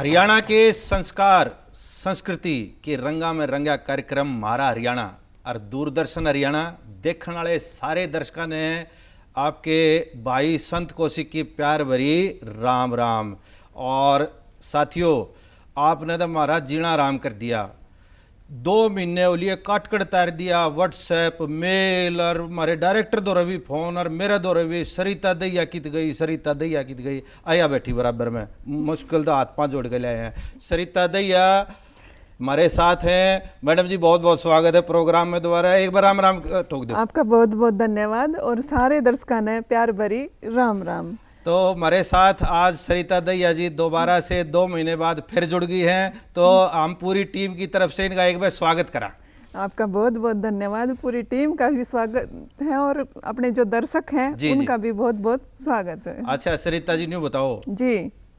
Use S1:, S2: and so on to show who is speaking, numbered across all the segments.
S1: हरियाणा के संस्कार संस्कृति के रंगा में रंगा कार्यक्रम मारा हरियाणा और दूरदर्शन हरियाणा देखने वाले सारे दर्शकों ने आपके भाई संत कौशिक की प्यार भरी राम राम। और साथियों, आपने तो हमारा जीना आराम कर दिया। 2 महीने हो लिए काट कट तार दिया, व्हाट्सएप मेल और हमारे डायरेक्टर द्वारा भी फोन और मेरे द्वारा भी सरिता दैया कित गई, सरिता दैया कित गई। आया बैठी बराबर में, मुश्किल तो हाथ पांव जोड़ के लाए हैं। सरिता दैया हमारे साथ हैं। मैडम जी बहुत बहुत स्वागत है प्रोग्राम में दोबारा। एक बार राम राम ठोक दो।
S2: आपका बहुत बहुत धन्यवाद और सारे दर्शकों ने प्यार भरी राम राम।
S1: तो हमारे साथ आज सरिता दैया जी दोबारा से 2 महीने बाद फिर जुड़ गई हैं, तो हम पूरी टीम की तरफ से इनका एक बार स्वागत करा।
S2: आपका बहुत बहुत धन्यवाद। पूरी टीम का भी स्वागत है और अपने जो दर्शक हैं उनका भी बहुत बहुत स्वागत है।
S1: अच्छा सरिता जी, न्यू बताओ
S2: जी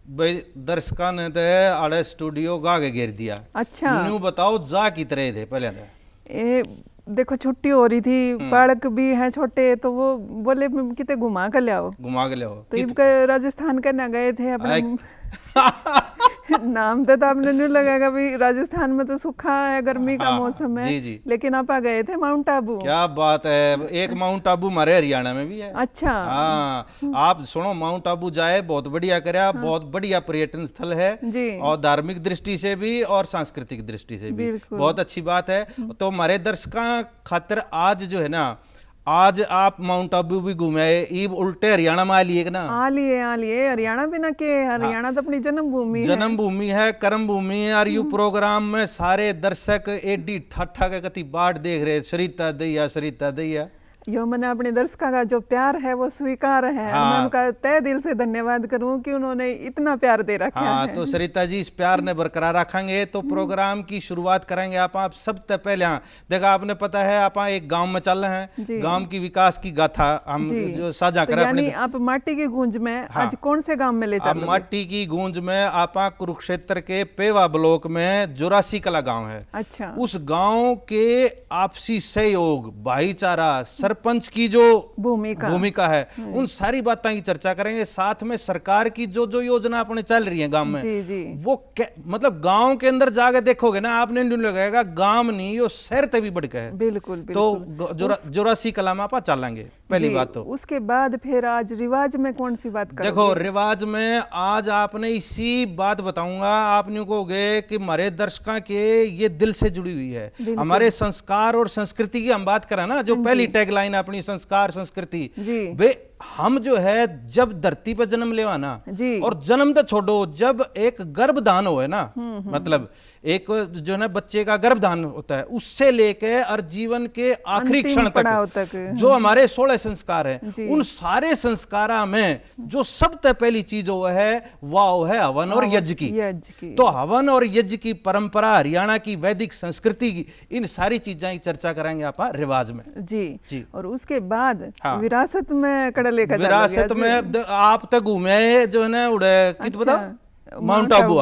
S1: भाई, दर्शकों ने तो आड़े स्टूडियो गा के घेर दिया।
S2: अच्छा
S1: न्यू बताओ जा की तरह थे पहले तो।
S2: ये देखो छुट्टी हो रही थी, बालक भी हैं छोटे, तो वो बोले कितने घुमा कर ले आओ।
S1: घुमा के ले आओ
S2: तो इनका राजस्थान करने गए थे अपने नाम तो आपने नहीं लगाएगा भी, राजस्थान में तो सूखा है, गर्मी का मौसम है।
S1: जी।
S2: लेकिन आप गए थे माउंट आबू।
S1: क्या बात है, एक माउंट आबू हमारे हरियाणा में भी है।
S2: अच्छा
S1: हाँ, आप सुनो, माउंट आबू जाए, बहुत बढ़िया करया। बहुत बढ़िया पर्यटन स्थल है
S2: जी।
S1: और धार्मिक दृष्टि से भी और सांस्कृतिक दृष्टि से भी बहुत अच्छी बात है। तो हमारे दर्शकों खातिर आज जो है ना, आज आप माउंट आबू भी घूमे, ईब उल्टे हरियाणा में आ लिए ना।
S2: आ लिए हरियाणा बिना के, हरियाणा तो अपनी जन्मभूमि है।
S1: जन्मभूमि है, कर्मभूमि है। और यू प्रोग्राम में सारे दर्शक एडी ठाठा के कति बाट देख रहे, सरिता दैया सरिता दैया।
S2: यो मैंने अपने दर्शकों का जो प्यार है वो स्वीकार है। मैं उनका तहे दिल से धन्यवाद करूं कि उन्होंने इतना प्यार दे रखा है।
S1: तो सरिता जी, इस प्यार ने बरकरार रखेंगे तो प्रोग्राम की शुरुआत करेंगे। आप सबसे पहले देखा, आपने पता है आप एक गांव में चल रहे हैं, गांव की विकास की गाथा हम जो साझा करें।
S2: यानी आप माटी की गूंज में आज कौन से गांव में ले चल?
S1: माटी की गूंज में आप कुरुक्षेत्र के पेवा ब्लॉक में जोरासी कला गांव है।
S2: अच्छा।
S1: उस गांव के आपसी सहयोग, भाईचारा, सरपंच की जो भूमिका है, उन सारी बातों की चर्चा करेंगे। साथ में सरकार की जो जो योजना अपने चल रही है गांव में,
S2: जी।
S1: वो मतलब गांव के अंदर जाके देखोगे ना, आपने नहीं लगेगा गांव नहीं, यो शहर तभी बढ़ के है।
S2: बिल्कुल।
S1: तो जोरासी कला में आप चलेंगे पहली बात। तो
S2: उसके बाद फिर आज रिवाज में कौन सी बात करोगे?
S1: देखो, रिवाज में आज आपने इसी बात बताऊंगा। आपने कहोगे कि हमारे दर्शकों के ये दिल से जुड़ी हुई है, हमारे संस्कार और संस्कृति की हम बात करें ना, जो पहली टैगलाइन अपनी संस्कार संस्कृति। वे हम जो है जब धरती पर जन्म लेवा ना, और जन्म तो छोड़ो, जब एक गर्भधान हो है ना, मतलब एक जो ना बच्चे का गर्भधान होता है, उससे लेके और जीवन के आखिरी क्षण तक जो हमारे 16 संस्कार हैं, उन सारे संस्कारा में जो सबसे पहली चीज वो है, वह है हवन और यज्ञ की। तो हवन और यज्ञ की परंपरा, हरियाणा की वैदिक संस्कृति की, इन सारी चीजें की चर्चा करेंगे आप रिवाज में।
S2: जी। और उसके बाद विरासत में
S1: विरासत में आप तक घूमे जो है ना, उड़े कित बताओ, माउंट आबू।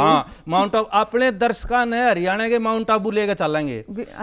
S1: माउंट आबू अपने दर्शकों ने हरियाणा के माउंट आबू लेकर चलेंगे,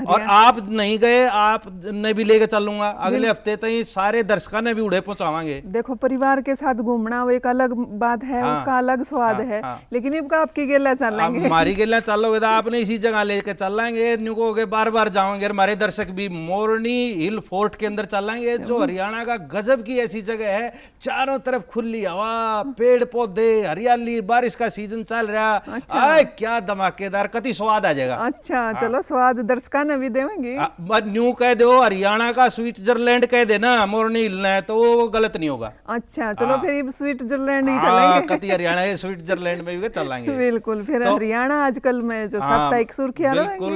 S1: और आप नहीं गए, आप ने भी लेकर चलूंगा अगले हफ्ते तक। सारे दर्शकों ने भी उड़े पहुंचावांगे।
S2: देखो, परिवार के साथ घूमना वो एक अलग बात है, उसका अलग स्वाद है। लेकिन इनका आपकी गेला चलेंगे,
S1: हमारी गेला चलोगे तो आपने इसी जगह लेकर चलेंगे। न्यू के बार बार जाओगे। हमारे दर्शक भी मोरनी हिल फोर्ट के अंदर चलेंगे, जो हरियाणा का गजब की ऐसी जगह है, चारों तरफ खुली हवा, पेड़ पौधे, हरियाली, बारिश का सीजन चल रहा। अच्छा। क्या धमाकेदार, कति स्वाद आ जाएगा।
S2: अच्छा चलो, स्वाद दर्शकों ने भी देंगे।
S1: न्यू कह दो हरियाणा का स्विट्जरलैंड कह देना मोरनी हिलना है, तो वो गलत नहीं होगा।
S2: अच्छा चलो, फिर स्विट्जरलैंड ही चलेंगे।
S1: कति हरियाणा के स्विट्जरलैंड में भी चलेंगे।
S2: बिल्कुल। फिर हरियाणा आजकल में जो साप्ताहिक सुर्खियां,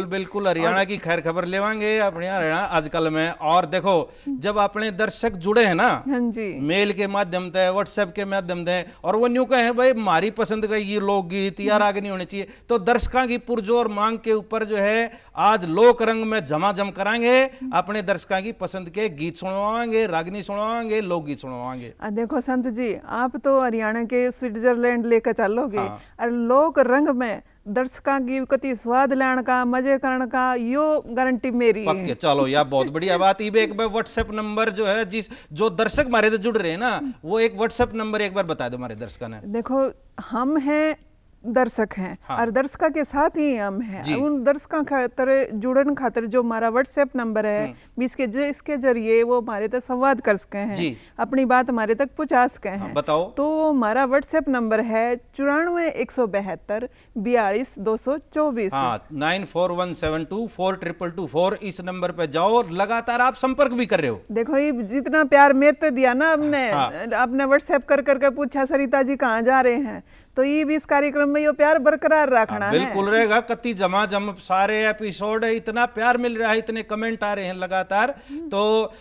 S1: बिल्कुल हरियाणा की खैर खबर लेवांगे अपने हरियाणा आजकल में। और देखो, जब अपने दर्शक जुड़े हैं ना, मेल के माध्यम से, व्हाट्सएप के माध्यम से, और वो न्यू कहे भाई हमारी पसंद का ये लोकगीत यार आगे नहीं होने चाहिए, तो दर्शकों की पुरजोर मांग के ऊपर जो है आज लोक रंग में झमाझम कराएंगे। अपने दर्शकों की पसंद के गीत सुनवाएंगे, रागनी सुनवाएंगे, लोकगीत सुनवाएंगे।
S2: देखो संत जी, आप तो हरियाणा के स्विट्जरलैंड लेकर चलोगे, और लोक रंग में दर्शकों की कति स्वाद लेने का, मजे करने का, यो गारंटी मेरी है।
S1: चलो यार, बहुत बढ़िया बात। एक बार व्हाट्सएप नंबर जो है, जिस जो दर्शक हमारे जुड़ रहे हैं ना, वो एक व्हाट्सएप नंबर एक बार बता दो हमारे दर्शकों ने।
S2: देखो, हम हैं दर्शक हैं।
S1: हाँ।
S2: और दर्शका के साथ ही हम हैं।
S1: जी।
S2: उन दर्शकों खातर जुड़न खातर जो हमारा व्हाट्सएप नंबर है, इसके जरिए वो हमारे तक संवाद कर सके हैं,
S1: जी।
S2: अपनी बात हमारे तक पहुंचा सके हैं।
S1: बताओ।
S2: तो हमारा व्हाट्सएप नंबर है 94 172 42 224।
S1: हाँ, 9417242224। इस नंबर पे जाओ और लगातार आप संपर्क भी कर रहे हो।
S2: देखो ये जितना प्यार मेरे तो दिया ना हमने,
S1: हाँ।
S2: आपने व्हाट्सएप कर करके पूछा सरिता जी कहाँ जा रहे हैं, तो ये भी इस कार्यक्रम में ये प्यार बरकरार रखना है।
S1: बिल्कुल रहेगा। कति जमा जम सारे एपिसोड है, इतना प्यार मिल रहा है, इतने कमेंट आ रहे हैं लगातार। तो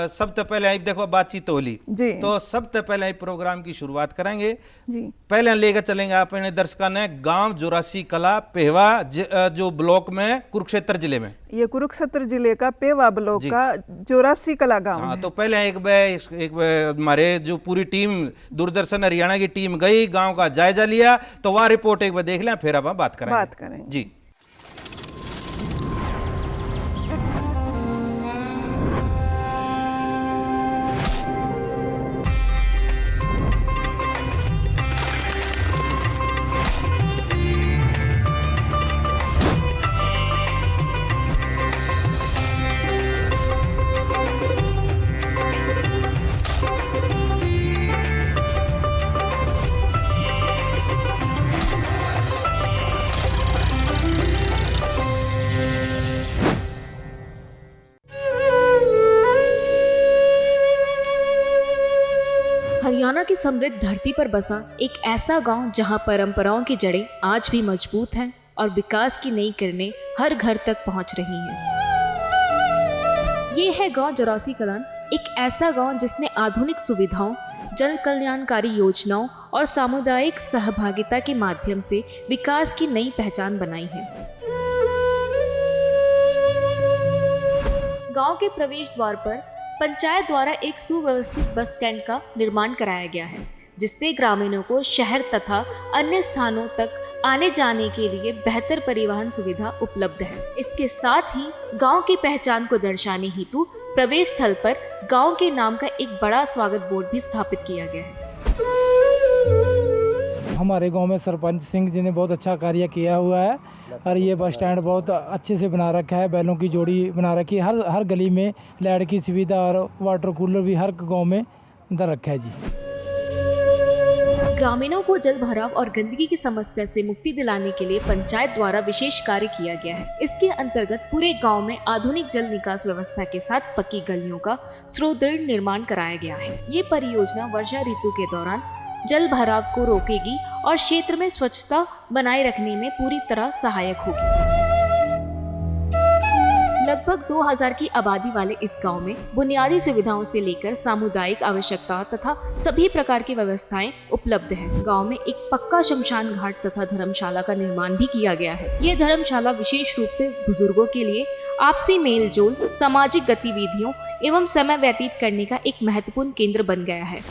S1: सबसे पहले आप देखो बातचीत होली
S2: जी।
S1: तो सबसे पहले प्रोग्राम की शुरुआत करेंगे
S2: जी।
S1: पहले लेकर चलेंगे अपने दर्शकों ने गांव जोरासी कला पेहवा जो ब्लॉक में कुरुक्षेत्र जिले में,
S2: ये कुरुक्षेत्र जिले का पेवा ब्लॉक का जोरासी कला गांव
S1: हाँ।
S2: है।
S1: तो पहले एक हमारे जो पूरी टीम दूरदर्शन हरियाणा की टीम गई, गांव का जायजा लिया, तो वह रिपोर्ट एक बार देख लें, फिर अब हम बात करेंगे जी।
S3: हरियाणा की समृद्ध धरती पर बसा एक ऐसा गांव जहां परंपराओं की जड़ें आज भी मजबूत हैं और विकास की नई किरणें हर घर तक पहुंच रही हैं। ये है गांव जोरासी कलां, एक ऐसा गांव जिसने आधुनिक सुविधाओं, जन कल्याणकारी योजनाओं और सामुदायिक सहभागिता के माध्यम से विकास की नई पहचान बनाई है। गांव के प्रवेश द्वार पर पंचायत द्वारा एक सुव्यवस्थित बस स्टैंड का निर्माण कराया गया है, जिससे ग्रामीणों को शहर तथा अन्य स्थानों तक आने जाने के लिए बेहतर परिवहन सुविधा उपलब्ध है। इसके साथ ही गांव की पहचान को दर्शाने हेतु प्रवेश स्थल पर गांव के नाम का एक बड़ा स्वागत बोर्ड भी स्थापित किया गया है।
S4: हमारे गांव में सरपंच सिंह जी ने बहुत अच्छा कार्य किया हुआ है और ये बस स्टैंड बहुत अच्छे से बना रखा है, बैलों की जोड़ी बना रखी है, हर गली में लाइट की सुविधा और वाटर कूलर भी हर गांव में दर रखा है जी।
S3: ग्रामीणों को जल भराव और गंदगी की समस्या से मुक्ति दिलाने के लिए पंचायत द्वारा विशेष कार्य किया गया है। इसके अंतर्गत पूरे गांव में आधुनिक जल निकास व्यवस्था के साथ पक्की गलियों का सुदृढ़ निर्माण कराया गया है। ये परियोजना वर्षा ऋतु के दौरान जल भराव को रोकेगी और क्षेत्र में स्वच्छता बनाए रखने में पूरी तरह सहायक होगी। लगभग 2000 की आबादी वाले इस गांव में बुनियादी सुविधाओं से लेकर सामुदायिक आवश्यकता तथा सभी प्रकार की व्यवस्थाएं उपलब्ध हैं। गांव में एक पक्का शमशान घाट तथा धर्मशाला का निर्माण भी किया गया है। ये धर्मशाला विशेष रूप से बुजुर्गों के लिए आपसी मेल जोल, सामाजिक गतिविधियों एवं समय व्यतीत करने का एक महत्वपूर्ण केंद्र बन गया है।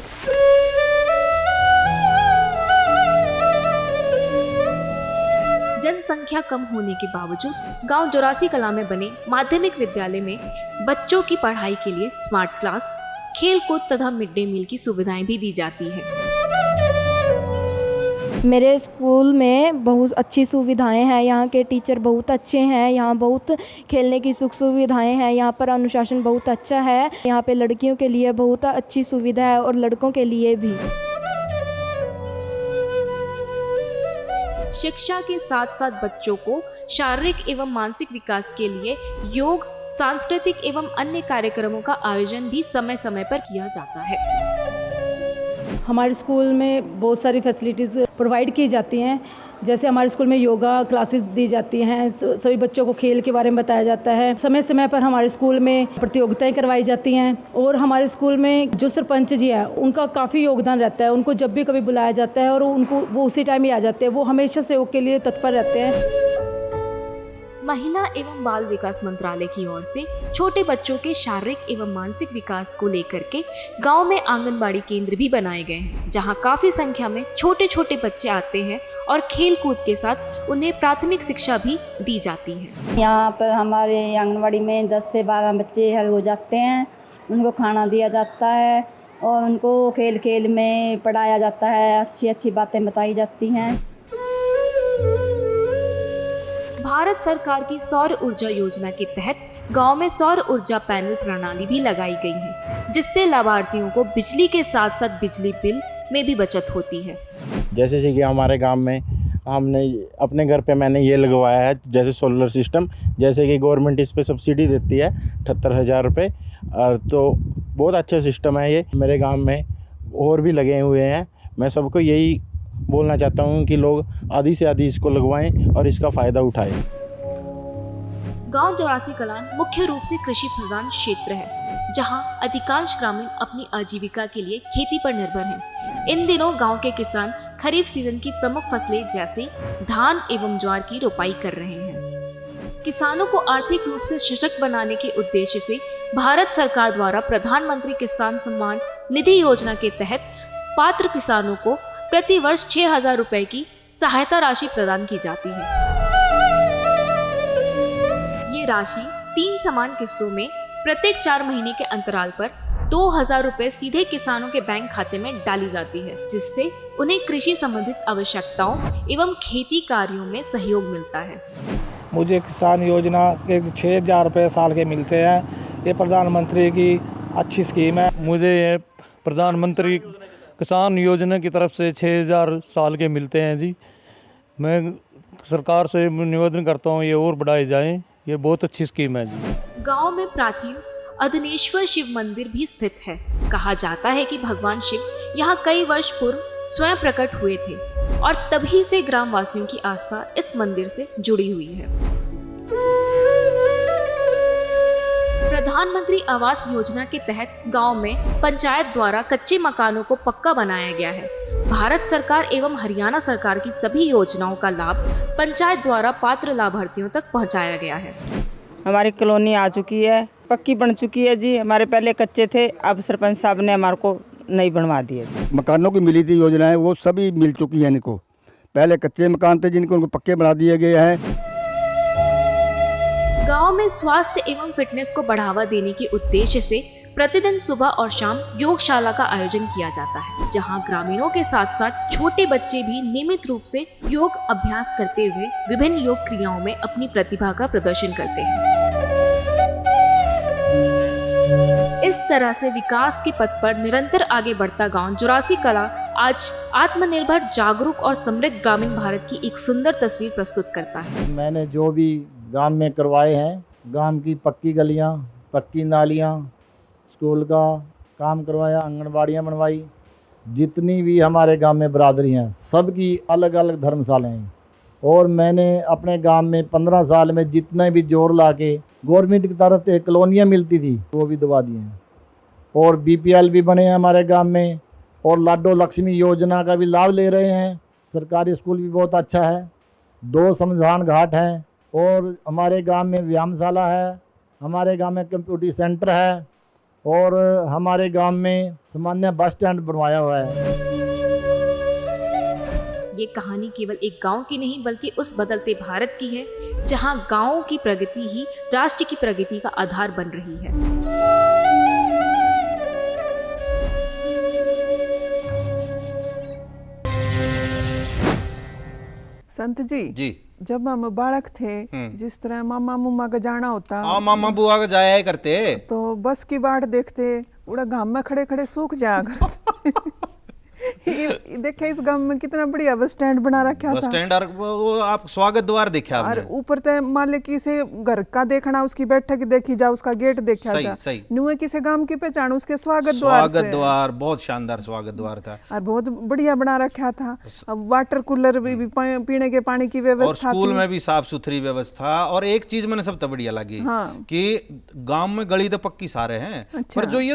S3: जनसंख्या कम होने के बावजूद गांव जोरासी कला में बने माध्यमिक विद्यालय में बच्चों की पढ़ाई के लिए स्मार्ट क्लास, खेल कूद तथा मिड डे मील की सुविधाएं भी दी जाती है।
S5: मेरे स्कूल में बहुत अच्छी सुविधाएं हैं, यहाँ के टीचर बहुत अच्छे हैं, यहाँ बहुत खेलने की सुख सुविधाएं हैं, यहाँ पर अनुशासन बहुत अच्छा है, यहाँ पे लड़कियों के लिए बहुत अच्छी सुविधा है और लड़कों के लिए भी।
S3: शिक्षा के साथ साथ बच्चों को शारीरिक एवं मानसिक विकास के लिए योग, सांस्कृतिक एवं अन्य कार्यक्रमों का आयोजन भी समय समय पर किया जाता है।
S6: हमारे स्कूल में बहुत सारी फैसिलिटीज़ प्रोवाइड की जाती हैं, जैसे हमारे स्कूल में योगा क्लासेस दी जाती हैं, सभी बच्चों को खेल के बारे में बताया जाता है, समय समय पर हमारे स्कूल में प्रतियोगिताएं करवाई जाती हैं और हमारे स्कूल में जो सरपंच जी है उनका काफ़ी योगदान रहता है। उनको जब भी कभी बुलाया जाता है और वो उसी टाइम ही आ जाते हैं, वो हमेशा सहयोग के लिए तत्पर रहते हैं।
S3: महिला एवं बाल विकास मंत्रालय की ओर से छोटे बच्चों के शारीरिक एवं मानसिक विकास को लेकर के गांव में आंगनबाड़ी केंद्र भी बनाए गए हैं, जहां काफी संख्या में छोटे छोटे बच्चे आते हैं और खेल कूद के साथ उन्हें प्राथमिक शिक्षा भी दी जाती है।
S7: यहाँ पर हमारे आंगनबाड़ी में 10 से 12 बच्चे हल हो जाते हैं, उनको खाना दिया जाता है और उनको खेल खेल में पढ़ाया जाता है, अच्छी अच्छी बातें बताई जाती हैं।
S3: भारत सरकार की सौर ऊर्जा योजना के तहत गांव में सौर ऊर्जा पैनल प्रणाली भी लगाई गई है, जिससे लाभार्थियों को बिजली के साथ साथ बिजली बिल में भी बचत होती है।
S8: जैसे कि हमारे गांव में हमने अपने घर पे मैंने ये लगवाया है, जैसे सोलर सिस्टम, जैसे कि गवर्नमेंट इस पे सब्सिडी देती है 78,000 रुपये, तो बहुत अच्छा सिस्टम है ये। मेरे गांव में और भी लगे हुए हैं। मैं सबको यही बोलना चाहता हूं कि लोग आधी से आधी इसको लगवाएं और इसका फ़ायदा उठाएं।
S3: गांव जोरासी कलान मुख्य रूप से कृषि प्रधान क्षेत्र है, जहां अधिकांश ग्रामीण अपनी आजीविका के लिए खेती पर निर्भर हैं। इन दिनों गांव के किसान खरीफ सीजन की प्रमुख फसलें जैसे धान एवं ज्वार की रोपाई कर रहे हैं। किसानों को आर्थिक रूप से सशक्त बनाने के उद्देश्य से भारत सरकार द्वारा प्रधानमंत्री किसान सम्मान निधि योजना के तहत पात्र किसानों को प्रति वर्ष 6,000 रुपए की सहायता राशि प्रदान की जाती है। ये राशि 3 समान किस्तों में प्रत्येक 4 महीने के अंतराल पर 2,000 रुपए सीधे किसानों के बैंक खाते में डाली जाती है, जिससे उन्हें कृषि संबंधित आवश्यकताओं एवं खेती कार्यों में सहयोग मिलता है।
S9: मुझे किसान योजना के 6,000 रुपये साल के मिलते हैं। ये प्रधानमंत्री की अच्छी स्कीम है।
S10: मुझे ये प्रधानमंत्री किसान योजना की तरफ से 6,000 साल के मिलते हैं जी। मैं सरकार से निवेदन करता हूँ ये और बढ़ाए जाएं, ये बहुत अच्छी स्कीम है जी।
S3: गांव में प्राचीन अदनेश्वर शिव मंदिर भी स्थित है। कहा जाता है कि भगवान शिव यहाँ कई वर्ष पूर्व स्वयं प्रकट हुए थे और तभी से ग्रामवासियों की आस्था इस मंदिर से जुड़ी हुई है। प्रधानमंत्री आवास योजना के तहत गांव में पंचायत द्वारा कच्चे मकानों को पक्का बनाया गया है। भारत सरकार एवं हरियाणा सरकार की सभी योजनाओं का लाभ पंचायत द्वारा पात्र लाभार्थियों तक पहुंचाया गया है।
S11: हमारी कॉलोनी आ चुकी है, पक्की बन चुकी है जी। हमारे पहले कच्चे थे, अब सरपंच साहब ने हमारे को नई बनवा दिए।
S12: मकानों की मिली थी योजनाएं, वो सभी मिल चुकी हैं इनको। पहले कच्चे मकान थे जिनको उनको पक्के बना दिए गए हैं।
S3: गांव में स्वास्थ्य एवं फिटनेस को बढ़ावा देने के उद्देश्य से प्रतिदिन सुबह और शाम योगशाला का आयोजन किया जाता है, जहां ग्रामीणों के साथ साथ छोटे बच्चे भी नियमित रूप से योग अभ्यास करते हुए विभिन्न योग क्रियाओं में अपनी प्रतिभा का प्रदर्शन करते हैं। इस तरह से विकास के पथ पर निरंतर आगे बढ़ता गांव जोरासी कला आज आत्मनिर्भर, जागरूक और समृद्ध ग्रामीण भारत की एक सुंदर तस्वीर प्रस्तुत करता है।
S8: मैंने जो भी गांव में करवाए हैं, गांव की पक्की गलियां, पक्की नालियां, स्कूल का काम करवाया, आंगनबाड़ियां बनवाई, जितनी भी हमारे गांव में बरादरी हैं सबकी अलग अलग धर्मशालाएं हैं। और मैंने अपने गांव में 15 साल में जितने भी जोर ला के गवर्नमेंट की तरफ से कॉलोनियाँ मिलती थी वो भी दबा दिए हैं। और BPL भी बने हैं हमारे गांव में, और लाडो लक्ष्मी योजना का भी लाभ ले रहे हैं। सरकारी स्कूल भी बहुत अच्छा है, 2 शमशान घाट हैं, और हमारे गांव में व्यायामशाला है, हमारे गांव में कंप्यूटर सेंटर है, और हमारे गांव में सामान्य बस स्टैंड बनवाया हुआ है।
S3: ये कहानी केवल एक गांव की नहीं बल्कि उस बदलते भारत की है, जहां गांवों की प्रगति ही राष्ट्र की प्रगति का आधार बन रही है।
S2: संत जी
S1: जी,
S2: जब हम बालक थे, जिस तरह मामा मुम्मा का जाना होता,
S1: मामा बुआ का जाया करते
S2: तो बस की बाट देखते, उड़ा गांव में खड़े खड़े सूख जाया घर देखे इस गांव में कितना बढ़िया बस स्टैंड बना रखा था।
S1: बस स्टैंड और वो आप स्वागत द्वार देखा
S2: और ऊपर ते मान ले किसी घर का देखना, उसकी बैठक देखी जा, उसका गेट देखा जा, नुए किसी गांव की पहचान उसके स्वागत द्वार
S1: बहुत शानदार स्वागत द्वार था
S2: और बहुत बढ़िया बना रखा था। अब वाटर कूलर भी पीने के पानी की व्यवस्था,
S1: और स्कूल में भी साफ सुथरी व्यवस्था। और एक चीज मैंने सबसे बढ़िया लगी कि गांव में गली तो पक्की सारे हैं, पर जो ये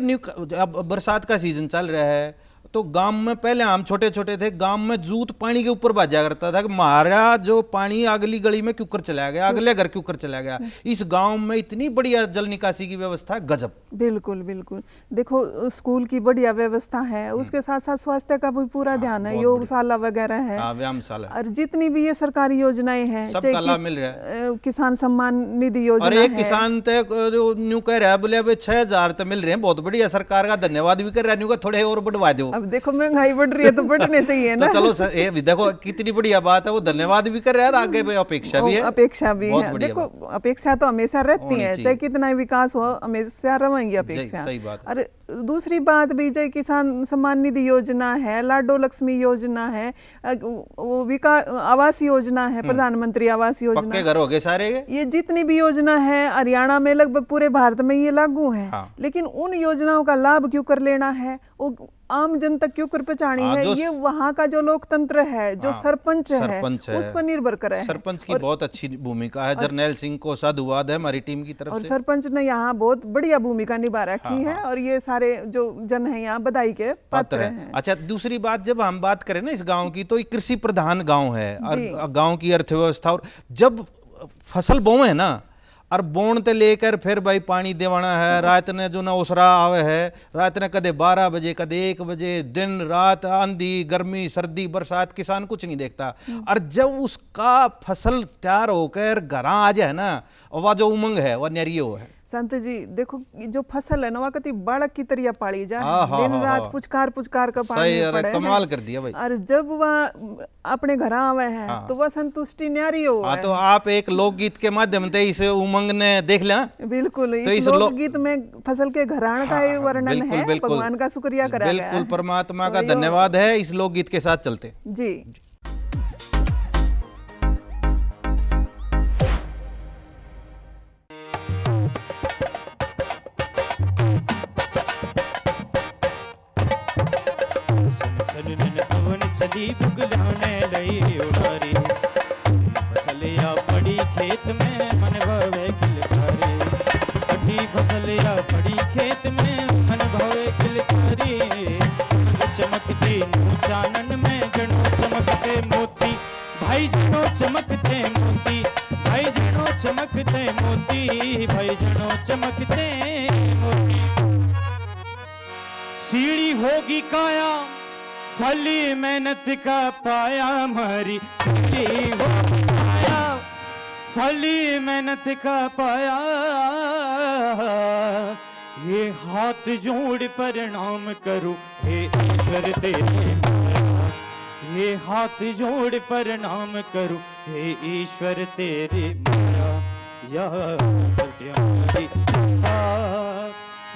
S1: अब बरसात का सीजन चल रहा है, तो गांव में पहले हम छोटे छोटे थे, गांव में जूत पानी के ऊपर बाजा करता था कि हमारा जो पानी अगली गली में क्यों कर चला गया, अगले घर क्यों कर चला गया। इस गांव में इतनी बढ़िया जल निकासी की व्यवस्था है, गजब।
S2: बिल्कुल बिल्कुल। देखो स्कूल की बढ़िया व्यवस्था है, उसके साथ साथ स्वास्थ्य का भी पूरा ध्यान है, योगशाला वगैरह है,
S1: व्यायामशाला, और
S2: जितनी भी ये सरकारी योजनाएं हैं,
S1: सबका लाभ मिल रहा है।
S2: किसान सम्मान निधि योजना,
S1: और एक किसान न्यू कह रहा है, बोले 6,000 तो मिल रहे हैं, बहुत बढ़िया, सरकार का धन्यवाद भी कर रहा है, न्यू का थोड़े और बढ़वा दो।
S2: अब देखो महंगाई बढ़ रही है तो बढ़ने चाहिए ना।
S1: तो चलो ये भी देखो कितनी बढ़िया बात है, वो धन्यवाद भी कर रहे हैं, आगे पे अपेक्षा भी है।
S2: अपेक्षा भी
S1: बहुत
S2: है,
S1: बढ़िया
S2: देखो अपेक्षा तो हमेशा रहती है, चाहे कितना विकास हो हमेशा रहेंगी अपेक्षा।
S1: सही बात है।
S2: और दूसरी बात भी, जय किसान सम्मान निधि योजना है, लाडो लक्ष्मी योजना है, वो विकास आवास योजना है, प्रधानमंत्री आवास योजना,
S1: पक्के घर हो गए सारे।
S2: ये जितनी भी योजना है हरियाणा में लगभग पूरे भारत में ये लागू है। लेकिन उन योजनाओं का लाभ क्यों कर लेना है, वो आम जनता क्यों कर पहुंचानी है, ये वहाँ का जो लोकतंत्र है, जो सरपंच है, उस पर निर्भर करे है।
S1: सरपंच की बहुत अच्छी भूमिका है, जर्नैल सिंह को साधुवाद है हमारी टीम की तरफ
S2: और
S1: से।
S2: सरपंच ने यहाँ बहुत बढ़िया भूमिका निभा रखी है, और ये सारे जो जन है यहाँ बधाई के पात्र हैं।
S1: अच्छा, दूसरी बात, जब हम बात करें ना इस गांव की, तो ये कृषि प्रधान गांव है, और गांव की अर्थव्यवस्था, और जब फसल बोए है ना, और बोनते लेकर फिर भाई पानी देवाना है, रात ने जो ना ओसरा आवे है, रात ने कदे 12 बजे कदे 1 बजे, दिन रात आंधी गर्मी सर्दी बरसात, किसान कुछ नहीं देखता। और जब उसका फसल तैयार होकर घर आ जाए ना, और वह जो उमंग है वह न्यारियो है।
S2: संत जी देखो, जो फसल है ना, वह कति बालक की तरह पाली जाए, दिन रात पुचकार का पानी पड़े,
S1: कमाल कर दिया भाई।
S2: और जब वह अपने घर आवे है तो वह संतुष्टि न्यारी हो।
S1: तो आप एक लोकगीत के माध्यम से इस उमंग ने देख लिया।
S2: बिल्कुल, इस लोकगीत में फसल के घराण का ही वर्णन है, भगवान का शुक्रिया करा गया है।
S1: बिल्कुल, परमात्मा का धन्यवाद है। इस लोकगीत के साथ चलते
S2: जी।
S13: चली बुगलाने लई उड़ारी, फसलिया पड़ी खेत में मन भवे खिलकारी, पड़ी फसलिया पड़ी खेत में मन भवे खिलकारी, चमकती नू चानन में जनो चमकते मोती, भाई जनो चमकते मोती, भाई जनो चमकते मोती, भाई जनो चमकते मोती। सीढ़ी होगी काया फली मेहनत का पाया, हमारी सीढ़ी हो पाया फली मेहनत का पाया, ये हाथ जोड़ प्रणाम करूं हे ईश्वर तेरे माया, ये हाथ जोड़ प्रणाम करूं हे ईश्वर तेरे माया, या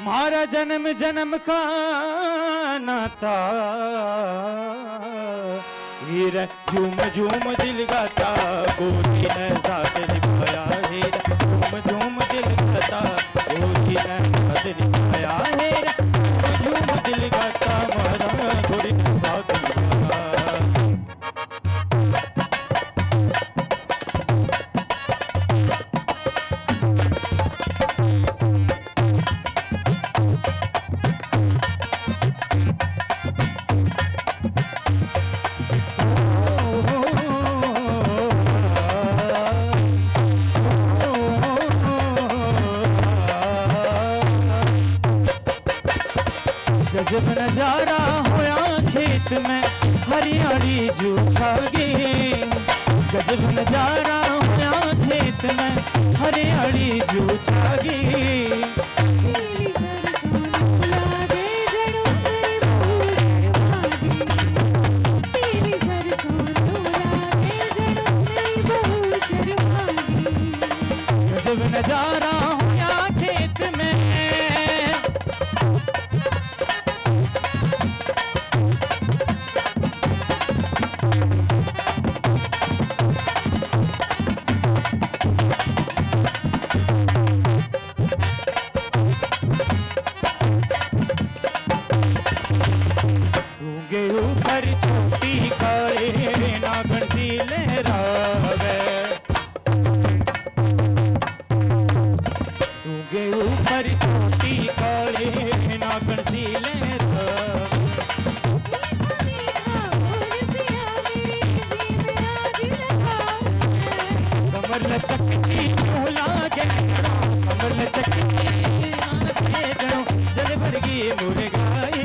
S13: मारा जन्म जन्म का नाता, हीरा झूम झूम दिल गाता, गोरी ने साथ निभाया, हीरा झूम झूम दिल गाता, गोरी ने साथ निभाया, हीरा झूम झूम दिल गाता, मारा गोरी ने साथ निभाया। गजब नजारा होया खेत में हरियाली जो छागी, गजब नजारा होया खेत में हरियाली जो छागी, गजब नजारा होया खेत में, डूंगे ऊपर छोटी काले नागण सी लहरावे, डूंगे ऊपर छोटी काले नागण सी लहरावे, कमर लचकती क्यों लागे कमर लचकती जनो जल भरगी मुर्गाए,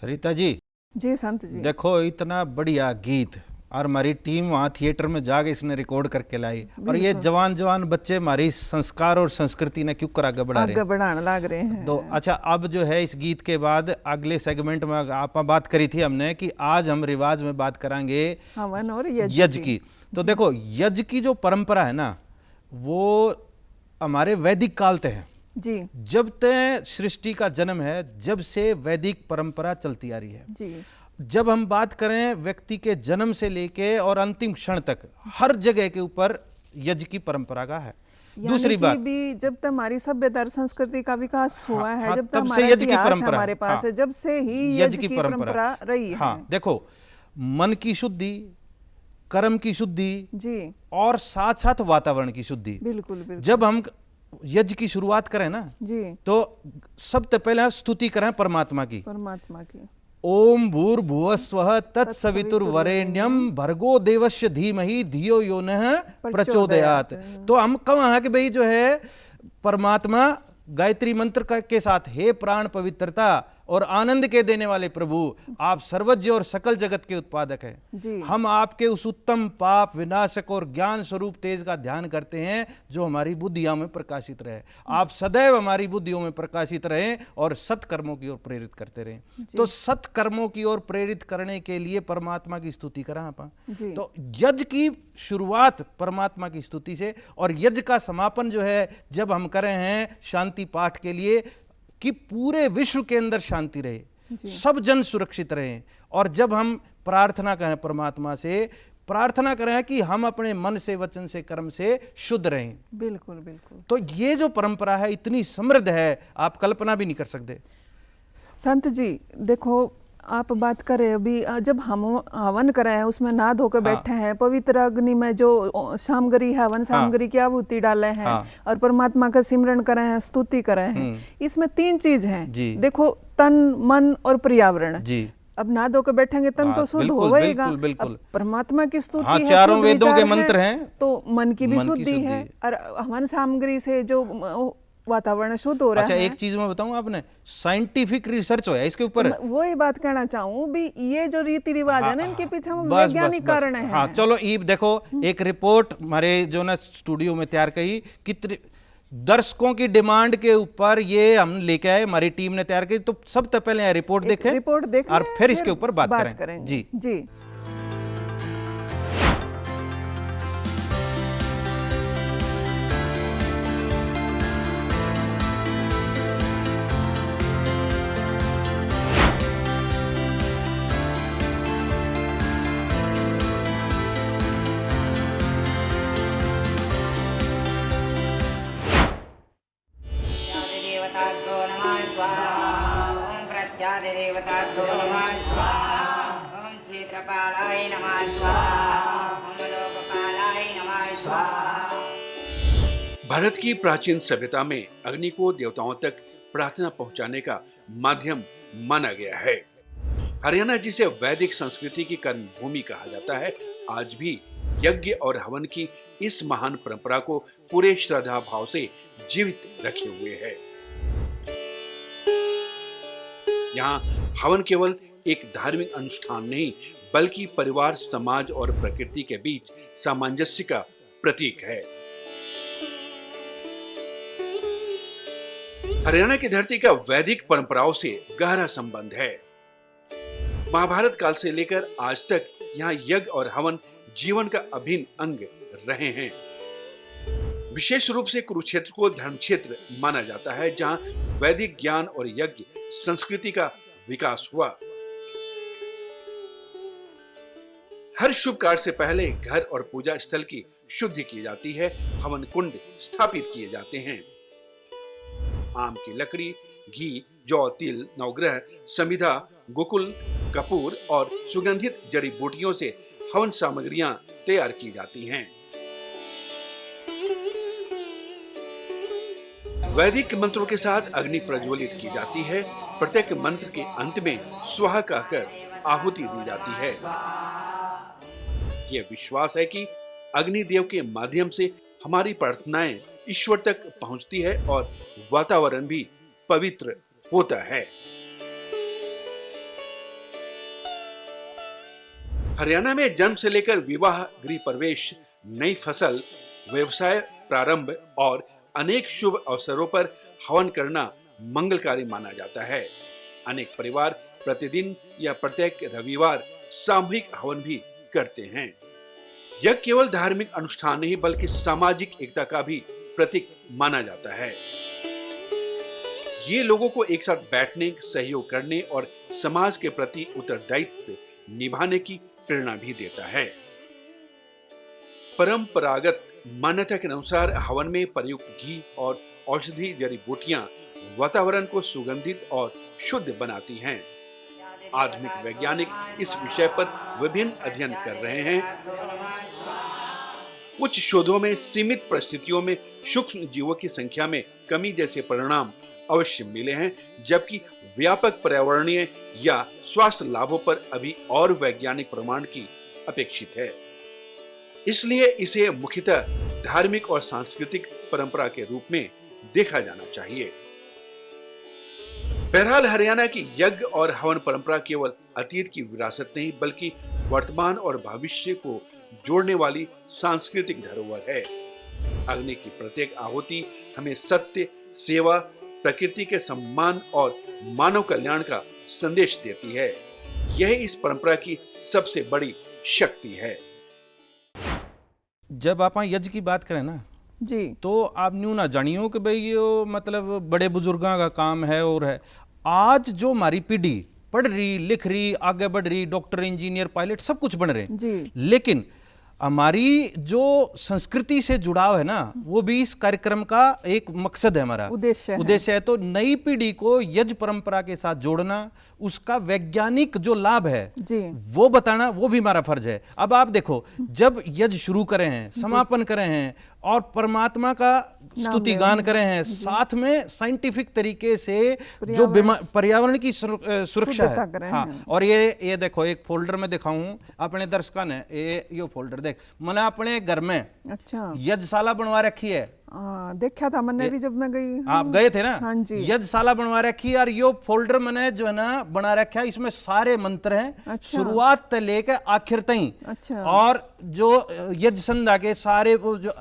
S1: सरिता जी
S2: जी संत जी,
S1: देखो इतना बढ़िया गीत, और हमारी टीम वहाँ थिएटर में जाके इसने रिकॉर्ड करके लाई, और ये जवान जवान बच्चे हमारी संस्कार और संस्कृति ने क्यों कर आगे बढ़ा रहे,
S2: आगे बढ़ाने लग रहे हैं।
S1: तो अच्छा, अब जो है इस गीत के बाद अगले सेगमेंट में आप बात करी थी हमने कि आज हम रिवाज में बात करांगे
S2: हवन और
S1: यज्ञ की। तो देखो यज्ञ की जो परंपरा है ना, वो हमारे वैदिक काल से है
S2: जी,
S1: जब तक सृष्टि का जन्म है, जब से वैदिक परंपरा चलती आ रही है
S2: जी।
S1: जब हम बात करें व्यक्ति के जन्म से लेके और अंतिम क्षण तक हर जगह के ऊपर यज्ञ की परंपरा का है। दूसरी बात
S2: भी जब तक हमारी सभ्यता और संस्कृति का विकास हुआ है,
S1: हाँ,
S2: जब तक
S1: तब से
S2: हमारा
S1: यज्ञ की
S2: इतिहास
S1: परंपरा
S2: हमारे पास
S1: हाँ,
S2: है, जब से ही यज्ञ की परंपरा रही है।
S1: हाँ, देखो मन की शुद्धि, कर्म की शुद्धि
S2: जी,
S1: और साथ साथ वातावरण की शुद्धि।
S2: बिल्कुल बिल्कुल।
S1: जब हम यज्ञ की शुरुआत करें ना
S2: जी,
S1: तो सबसे पहले स्तुति करें परमात्मा की,
S2: परमात्मा की।
S1: ओम भूर्भुवस्वः तत्सवितुर्वरेण्यम भर्गो देवस्य धीमहि धियो यो नः प्रचोदयात्। तो हम कहाँ कि भाई जो है परमात्मा गायत्री मंत्र के साथ, हे प्राण पवित्रता और आनंद के देने वाले प्रभु, आप सर्वज्ञ और सकल जगत के उत्पादक हैं। हम आपके उस उत्तम पाप विनाशक और ज्ञान स्वरूप तेज का ध्यान करते हैं जो हमारी बुद्धियों में प्रकाशित रहे। आप सदैव हमारी बुद्धियों में प्रकाशित रहें और सत्कर्मों की ओर प्रेरित करते रहें। तो सत्कर्मों की ओर प्रेरित करने के लिए परमात्मा की स्तुति करें आप। तो यज्ञ की शुरुआत परमात्मा की स्तुति से, और यज्ञ का समापन जो है जब हम करें हैं शांति पाठ के लिए कि पूरे विश्व के अंदर शांति रहे, सब जन सुरक्षित रहें। और जब हम प्रार्थना करें परमात्मा से, प्रार्थना करें कि हम अपने मन से, वचन से, कर्म से शुद्ध रहें।
S2: बिल्कुल बिल्कुल।
S1: तो ये जो परंपरा है इतनी समृद्ध है, आप कल्पना भी नहीं कर सकते।
S2: संत जी देखो, आप बात करें अभी जब हम हवन कर रहे हैं उसमें नहा धोकर बैठे हैं, पवित्र अग्नि में जो सामग्री है, हवन सामग्री की आहुति डाले हैं और परमात्मा का सिमरन कर रहे हैं, स्तुति कर रहे हैं। इसमें 3 चीज हैं, देखो तन, मन और पर्यावरण। अब नहा धोकर बैठेंगे तन तो शुद्ध होगा, परमात्मा की स्तुति है,
S1: चारों वेदों के मंत्र हैं,
S2: तो मन की भी शुद्धि है, और हवन सामग्री से जो वातावरण शुद्ध हो रहा है।
S1: अच्छा, एक चीज मैं बताऊं, आपने साइंटिफिक रिसर्च हो है इसके ऊपर।
S2: वो ही बात कहना चाहूँ भी, ये जो रीति रिवाज है ना, इनके पीछे वैज्ञानिक कारण है।
S1: हाँ, चलो ये देखो, एक रिपोर्ट हमारे जो ना स्टूडियो में तैयार की, कितने दर्शकों की डिमांड के ऊपर ये हम लेके आए, हमारी टीम ने तैयार की। तो सबसे पहले रिपोर्ट देखें और फिर इसके ऊपर बात करें। जी
S2: जी।
S14: भारत की प्राचीन सभ्यता में अग्नि को देवताओं तक प्रार्थना पहुंचाने का माध्यम माना गया है। हरियाणा, जिसे वैदिक संस्कृति की कर्म भूमि कहा जाता है, आज भी यज्ञ और हवन की इस महान परंपरा को पूरे श्रद्धा भाव से जीवित रखे हुए है। यहाँ हवन केवल एक धार्मिक अनुष्ठान नहीं, बल्कि परिवार, समाज और प्रकृति के बीच सामंजस्य का प्रतीक है। हरियाणा की धरती का वैदिक परंपराओं से गहरा संबंध है। महाभारत काल से लेकर आज तक यहाँ यज्ञ और हवन जीवन का अभिन्न अंग रहे हैं। विशेष रूप से कुरुक्षेत्र को धर्म क्षेत्र माना जाता है, जहाँ वैदिक ज्ञान और यज्ञ संस्कृति का विकास हुआ। हर शुभ कार्य से पहले घर और पूजा स्थल की शुद्धि की जाती है, हवन कुंड स्थापित किए जाते हैं। आम की लकड़ी, घी, जौ, तिल, नवग्रह, समिधा, गुकुल, कपूर और सुगंधित जड़ी बूटियों से हवन सामग्रियां तैयार की जाती हैं। वैदिक मंत्रों के साथ अग्नि प्रज्वलित की जाती है। प्रत्येक मंत्र के अंत में स्वाहा कहकर आहुति दी जाती है। यह विश्वास है कि अग्निदेव के माध्यम से हमारी प्रार्थनाएं ईश्वर तक पहुंचती है और वातावरण भी पवित्र होता है। हरियाणा में जन्म से लेकर विवाह, गृह प्रवेश, नई फसल, व्यवसाय प्रारंभ और अनेक शुभ अवसरों पर हवन करना मंगलकारी माना जाता है। अनेक परिवार प्रतिदिन या प्रत्येक रविवार सामूहिक हवन भी करते हैं। यह केवल धार्मिक अनुष्ठान नहीं बल्कि सामाजिक एकता का भी प्रतीक माना जाता है। ये लोगों को एक साथ बैठने, सहयोग करने और समाज के प्रति उत्तरदायित्व निभाने की प्रेरणा भी देता है। परंपरागत मान्यता के अनुसार हवन में प्रयुक्त घी और औषधि जड़ी बूटियां वातावरण को सुगंधित और शुद्ध बनाती हैं। आधुनिक वैज्ञानिक इस विषय पर विभिन्न अध्ययन कर रहे हैं। कुछ शोधों में सीमित परिस्थितियों में सूक्ष्म जीवों की संख्या में कमी जैसे परिणाम अवश्य मिले हैं, जबकि व्यापक पर्यावरणीय या स्वास्थ्य लाभों पर अभी और वैज्ञानिक प्रमाण की अपेक्षित है। इसलिए इसे मुख्यतः धार्मिक और सांस्कृतिक परंपरा के रूप में देखा जाना चाहिए। बहरहाल हरियाणा की यज्ञ और हवन परंपरा केवल अतीत की विरासत नहीं बल्कि वर्तमान और भविष्य को जोड़ने वाली सांस्कृतिक धरोहर है। अग्नि की प्रत्येक आहुति हमें सत्य, सेवा, प्रकृति के सम्मान और मानव कल्याण का संदेश देती है। यह इस परंपरा की सबसे बड़ी शक्ति है।
S1: जब आप यज्ञ की बात करें ना
S2: जी,
S1: तो आप न्यू ना जानियो कि भाई ये मतलब बड़े बुजुर्गों का काम है और है। आज जो हमारी पीढ़ी पढ़ रही, लिख रही, आगे बढ़ रही, डॉक्टर, इंजीनियर, पायलट सब कुछ बन रहे हैं
S2: जी,
S1: लेकिन हमारी जो संस्कृति से जुड़ाव है ना, वो भी इस कार्यक्रम का एक मकसद है, हमारा उद्देश्य है। तो नई पीढ़ी को यज्ञ परंपरा के साथ जोड़ना, उसका वैज्ञानिक जो लाभ है
S2: जी,
S1: वो बताना, वो भी हमारा फर्ज है। अब आप देखो, जब यज्ञ शुरू करे हैं, समापन करे हैं और परमात्मा का स्तुति गान करे हैं, साथ में साइंटिफिक तरीके से जो पर्यावरण की सुरक्षा है। हाँ, और ये देखो, एक फोल्डर में दिखाऊं अपने दर्शकों ने, ये फोल्डर देख, मैंने अपने घर में
S2: अच्छा
S1: यज्ञशाला बनवा रखी है।
S2: देखा था मैंने भी जब मैं गई।
S1: आप गए थे ना?
S2: हाँ जी।
S1: यज्ञशाला बनवा रखी है और ये फोल्डर मैंने जो है ना बना रखा है, इसमें सारे मंत्र हैं।
S2: अच्छा।
S1: शुरुआत से लेकर आखिर तक।
S2: अच्छा।
S1: और जो यज्ञ संध्या के सारे वो जो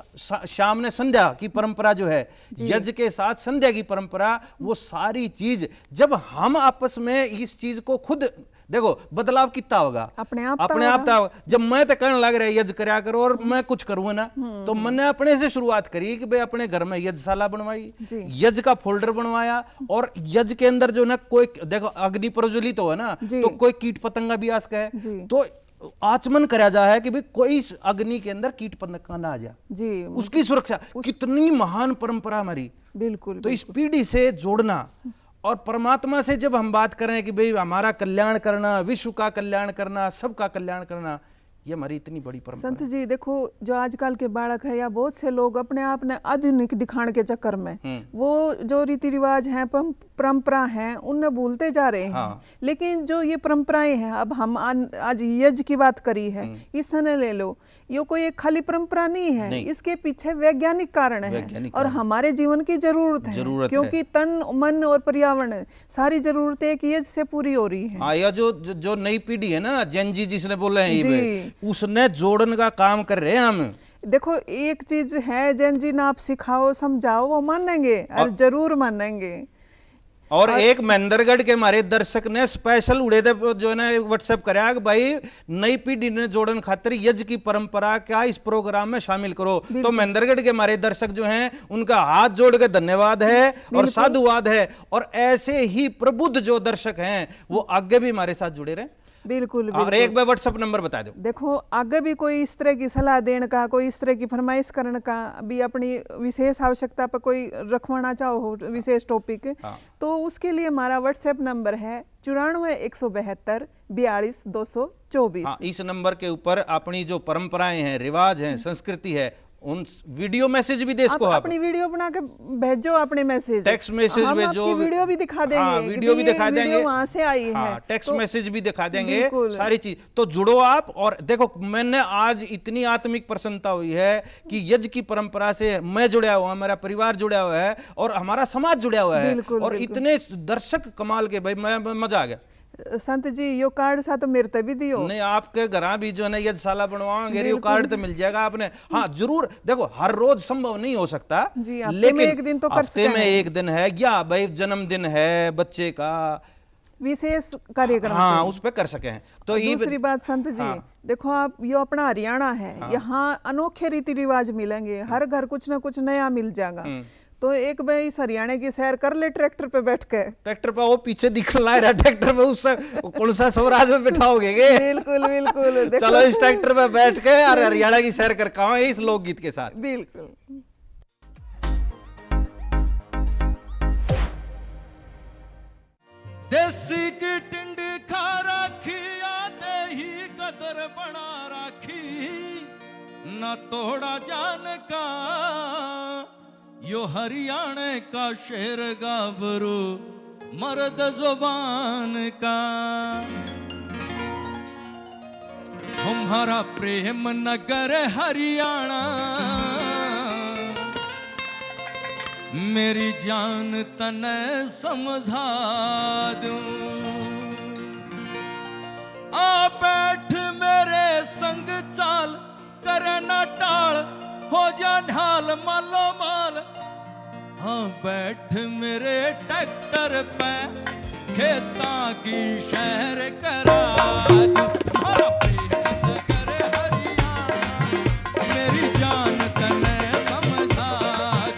S1: शाम ने संध्या की परंपरा जो है, यज्ञ के साथ संध्या की परंपरा, वो सारी चीज जब हम आपस में इस चीज को खुद देखो, बदलाव कितना होगा
S2: अपने आप
S1: जब मैं तो कहने लग रहा है यज्ञ करया करो और मैं कुछ करूँ ना, तो मैंने अपने से शुरुआत करी कि भाई अपने घर में यज्ञशाला बनवाई, यज्ञ का फोल्डर बनवाया और यज्ञ के अंदर जो ना कोई देखो अग्नि प्रज्वलित हो ना, तो कोई कीट पतंगा भी आ सके है, तो आचमन करा जा है कि भाई कोई इस अग्नि के अंदर कीट पतंगा ना आ जाए जी, उसकी सुरक्षा। कितनी महान परंपरा हमारी। बिल्कुल। तो इस पीढ़ी से जोड़ना और परमात्मा से जब हम बात करें कि भाई हमारा कल्याण करना, विश्व का कल्याण करना, सबका कल्याण करना, ये हमारी इतनी बड़ी परंपरा।
S2: संत जी देखो, जो आजकल के बालक है या बहुत से लोग अपने आप ने आधुनिक दिखाने के चक्कर में वो जो रीति रिवाज हैं, परंपरा हैं, उन्हें भूलते जा रहे हैं। हाँ। लेकिन जो ये परंपराएं हैं, अब हम आज यज्ञ की बात करी है, इस ने ले लो, ये कोई एक खाली परंपरा नहीं है, इसके पीछे वैज्ञानिक कारण है और हमारे जीवन की जरूरत है, क्योंकि तन, मन और पर्यावरण सारी जरूरतें एक यज्ञ से पूरी हो रही है।
S1: या जो नई पीढ़ी है ना, जेन जी जिसने बोले हैं, उसने जोड़ने का काम कर रहे हैं हम।
S2: देखो, एक चीज है, जैन जी ना आप सिखाओ, समझाओ, वो मानेंगे और जरूर मानेंगे।
S1: और एक महेंद्रगढ़ के हमारे दर्शक ने स्पेशल उड़े थे जो है ना व्हाट्सएप कराया कि भाई नई पीढ़ी ने जोड़न खातिर यज्ञ की परंपरा क्या इस प्रोग्राम में शामिल करो। तो महेंद्रगढ़ के हमारे दर्शक जो हैं उनका हाथ जोड़ के धन्यवाद है और साधुवाद है। और ऐसे ही प्रबुद्ध जो दर्शक हैं वो आगे भी हमारे साथ जुड़े रहे।
S2: बिल्कुल।
S1: और एक बार व्हाट्सएप नंबर बता दो।
S2: देखो, आगे भी कोई इस तरह की सलाह देने का, कोई इस तरह की फरमाइश करने का, अभी अपनी विशेष आवश्यकता पर कोई रखवाना चाहो विशेष टॉपिक, तो उसके लिए हमारा व्हाट्सएप नंबर है 94 172 42 224।
S1: इस नंबर के ऊपर अपनी जो परंपराएं हैं, रिवाज हैं, संस्कृति है, उन वीडियो मैसेज भी दे इसको, आप
S2: अपनी वीडियो बना के भेजो, अपने मैसेज,
S1: टेक्स्ट मैसेज भेजो,
S2: वीडियो भी दिखा देंगे। हाँ,
S1: वीडियो भी दिखा देंगे,
S2: वहां से आई है,
S1: टेक्स्ट मैसेज भी दिखा देंगे, सारी चीज। तो जुड़ो आप। और देखो, मैंने आज इतनी आत्मिक प्रसन्नता हुई है कि यज्ञ की परंपरा से मैं जुड़ा हुआ, हमारा परिवार जुड़ा हुआ है और हमारा समाज जुड़ा हुआ है। और इतने दर्शक कमाल के, भाई मैं मजा आ गया।
S2: संत जी यो कार्ड सा तो मेरे ते भी दियो।
S1: नहीं, आपके घर भी जो है ना यज्ञशाला बनवाओगे यो कार्ड तो मिल जाएगा आपने। हाँ जरूर, देखो हर रोज संभव नहीं हो सकता,
S2: लेकिन एक दिन तो कर
S1: हफ्ते में एक दिन है या भाई जन्मदिन है बच्चे का
S2: विशेष कार्यक्रम,
S1: हाँ उस पे कर सके हैं। तो
S2: दूसरी बात संत जी, देखो आप यो अपना हरियाणा है, यहाँ अनोखे रीति रिवाज मिलेंगे, हर घर कुछ ना कुछ नया मिल जाएगा। तो एक भाई इस हरियाणा की सैर कर ले ट्रैक्टर पे बैठ के।
S1: ट्रैक्टर पे वो पीछे दिखला रहा ट्रैक्टर पे, उससे कौन सा स्वराज में बिठाओगे?
S2: बिल्कुल बिल्कुल।
S1: चलो इस ट्रैक्टर पे बैठ के और हरियाणा की सैर कर का इस लोकगीत के साथ।
S2: बिल्कुल।
S13: देसी की टिंड खा राखी आते ही कदर बना राखी, न तोड़ा जान का यो हरियाणा का शेर गाभरू मर्द जुबान का। हमारा प्रेम नगर हरियाणा, मेरी जान तने समझा दूं। आ बैठ मेरे संग चाल, करे ना टाल, हो जा ढाल मालो माल। हाँ बैठ मेरे ट्रैक्टर पे, खेता की शहर करा दूं। हमारा प्रेम नगर हरियाणा, मेरी जान तने समझा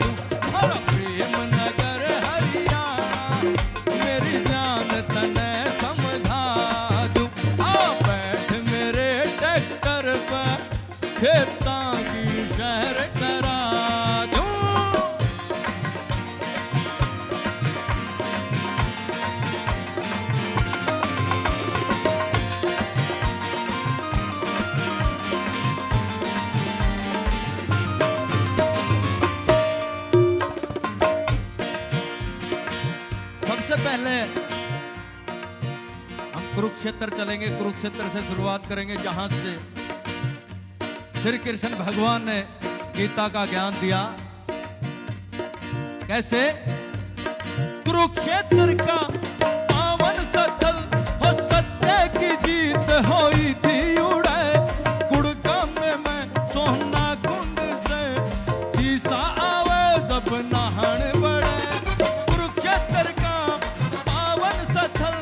S13: दूं। हमारा प्रेम नगर हरियाणा, मेरी जान तने समझा दूं। आ बैठ मेरे ट्रैक्टर पे, खेता की शहर करा दूं। सबसे पहले हम कुरुक्षेत्र चलेंगे, कुरुक्षेत्र से शुरुआत करेंगे, जहां से श्री कृष्ण भगवान ने गीता का ज्ञान दिया। कैसे? कुरुक्षेत्र का पावन स्थल हो, सत्य की जीत होई थी उड़े। गुड़गाम में सोना कुंड से शीशा आवे सब नहान बड़े। कुरुक्षेत्र का पावन स्थल,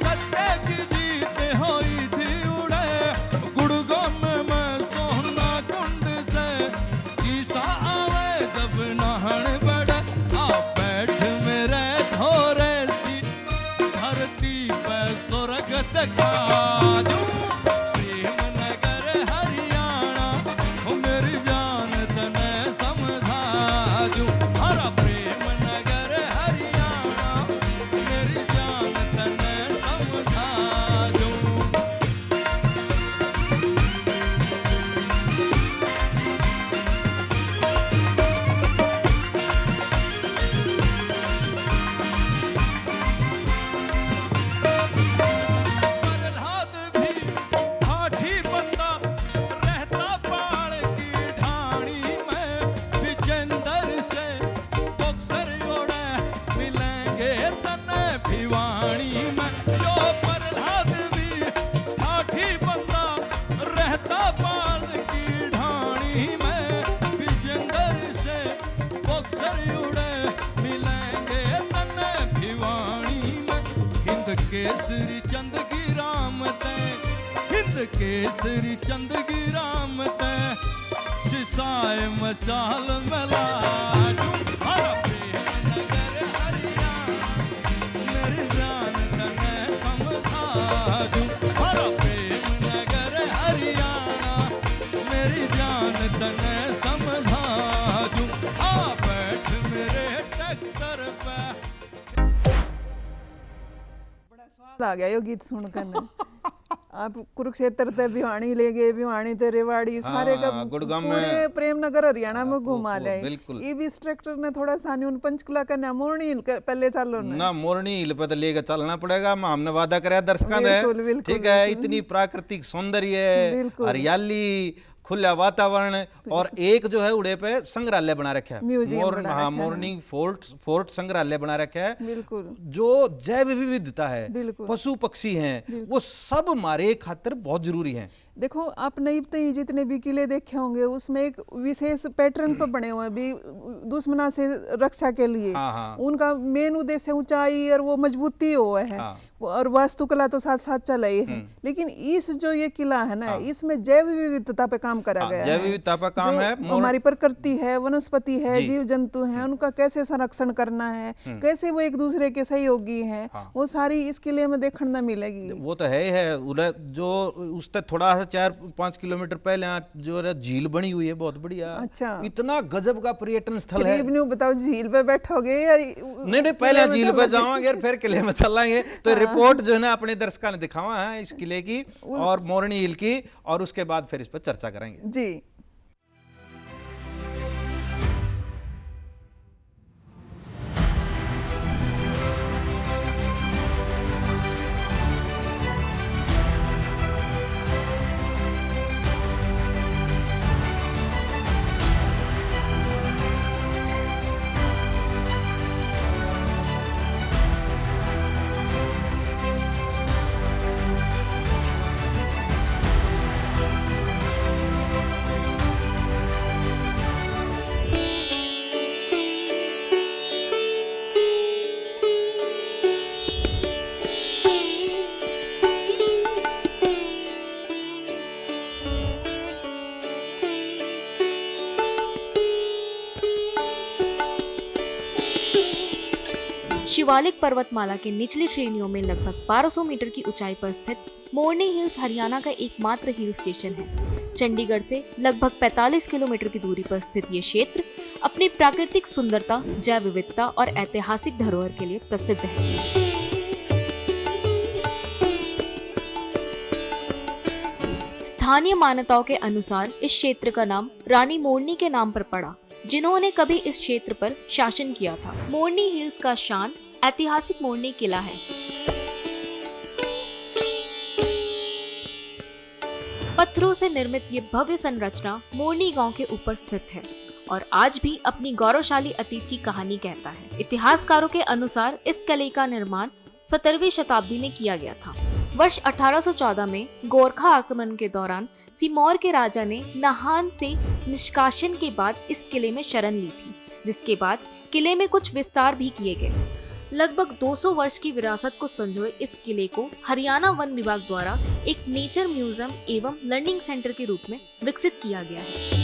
S13: सत्य की जीत होई थी उड़े। गुड़गाम में सोना कुंड से शीशा आवे सब नहान बड़े। आ बैठ मेरे धोरे सी, धरती पे स्वर्ग दिखा दूं। प्रेम नगर हरियाणा, हो मेरी जान तने समझा दूं। हरा प्रेम नगर हरियाणा, मेरी जान तने समझा दूं। प्रहलाद भी हाथी बंदा, रहता पाड़ की ढाणी में। विजेंद्र से बक्सर ओढ़े, मिलेंगे तने भिवानी में। जो प्रहलाद भी हाथी बंदा, रहता पाड़ की ढाणी में। विजेंद्र से बक्सर ओढ़े, मिलेंगे तने भिवानी में। हिंद केसरी चंद की राम तय, हिंद केसरी चंद की राम तय। सिसाए मचाल मला दूं। हरा प्रेम नगर हरियाणा, मेरी जान तने समझा दूं। हरा प्रेम नगर हरियाणा, मेरी जान तने समझा दूं। आ बैठ मेरे ट्रैक्टर पे।
S2: आ गया यो गीत सुनकर। आप कुरुक्षेत्र ते भिवानी ले गए, भिवानी ते रेवाड़ी, सारे का
S1: गुड़गांव
S2: पूरे प्रेमनगर हरियाणा में घुमा ले।
S1: बिल्कुल।
S2: ये भी ट्रैक्टर ने थोड़ा सान्यून पंचकुला का ना मोरनी हिल के पहले चलो
S1: ना मोरनी हिल पे तो लेके चलना पड़ेगा। हमने वादा कराया दर्शकों
S2: बिल्कुल,
S1: से,
S2: बिल्कुल,
S1: ठीक है। इतनी प्राकृतिक सौंदर्य,
S2: बिल्कुल।
S1: हरियाली खुला वातावरण, और एक जो है उड़े पे संग्रहालय बना रखा है, मॉर्निंग फोर्ट संग्रहालय बना रखा है।
S2: बिल्कुल।
S1: जो जैव विविधता है,
S2: बिल्कुल।
S1: पशु पक्षी हैं, वो सब हमारे खातिर बहुत जरूरी हैं।
S2: देखो आप नहीं जितने भी किले देखे होंगे उसमें एक विशेष पैटर्न पर बने हुए हैं भी दुश्मना से रक्षा के लिए। उनका मेन उद्देश्य ऊंचाई और वो मजबूती हो है, और वास्तुकला तो साथ साथ चल रही है। लेकिन इस जो ये किला है ना, इसमें जैव विविधता पे काम करा गया है।
S1: जैव विविधता पर काम है।
S2: हमारी प्रकृति है, वनस्पति है, जीव जंतु हैं, उनका कैसे संरक्षण करना है, कैसे वो एक दूसरे के सहयोगी हैं, वो सारी इस किले में देखने न मिलेगी।
S1: वो तो है ही है। जो उससे थोड़ा 4-5 किलोमीटर पहले जो है झील बनी हुई है, बहुत बढ़िया।
S2: अच्छा।
S1: इतना गजब का पर्यटन स्थल है।
S2: गरीब ने बताओ झील पे बैठोगे या
S1: नहीं, पहले झील पे जाओगे फिर किले में चलेंगे। तो रिपोर्ट जो है ना अपने दर्शकों ने दिखावा है इस किले की और मोरनी हिल की, और उसके बाद फिर इस पर चर्चा करेंगे
S2: जी।
S3: शिवालिक पर्वतमाला के निचली श्रेणियों में लगभग 1200 मीटर की ऊंचाई पर स्थित मोरनी हिल्स हरियाणा का एकमात्र हिल स्टेशन है। चंडीगढ़ से लगभग 45 किलोमीटर की दूरी पर स्थित ये क्षेत्र अपनी प्राकृतिक सुंदरता, जैव विविधता और ऐतिहासिक धरोहर के लिए प्रसिद्ध है। स्थानीय मान्यताओं के अनुसार इस क्षेत्र का नाम रानी मोरनी के नाम पर पड़ा, जिन्होंने कभी इस क्षेत्र पर शासन किया था। मोरनी हिल्स का शान ऐतिहासिक मोरनी किला है। पत्थरों से निर्मित ये भव्य संरचना मोरनी गांव के ऊपर स्थित है और आज भी अपनी गौरवशाली अतीत की कहानी कहता है। इतिहासकारों के अनुसार इस किले का निर्माण 17वीं शताब्दी में किया गया था। वर्ष 1814 में गोरखा आक्रमण के दौरान सिरमौर के राजा ने नाहन से निष्कासन के बाद इस किले में शरण ली थी, जिसके बाद किले में कुछ विस्तार भी किए गए। लगभग 200 वर्ष की विरासत को संजोए इस किले को हरियाणा वन विभाग द्वारा एक नेचर म्यूजियम एवं लर्निंग सेंटर के रूप में विकसित किया गया है।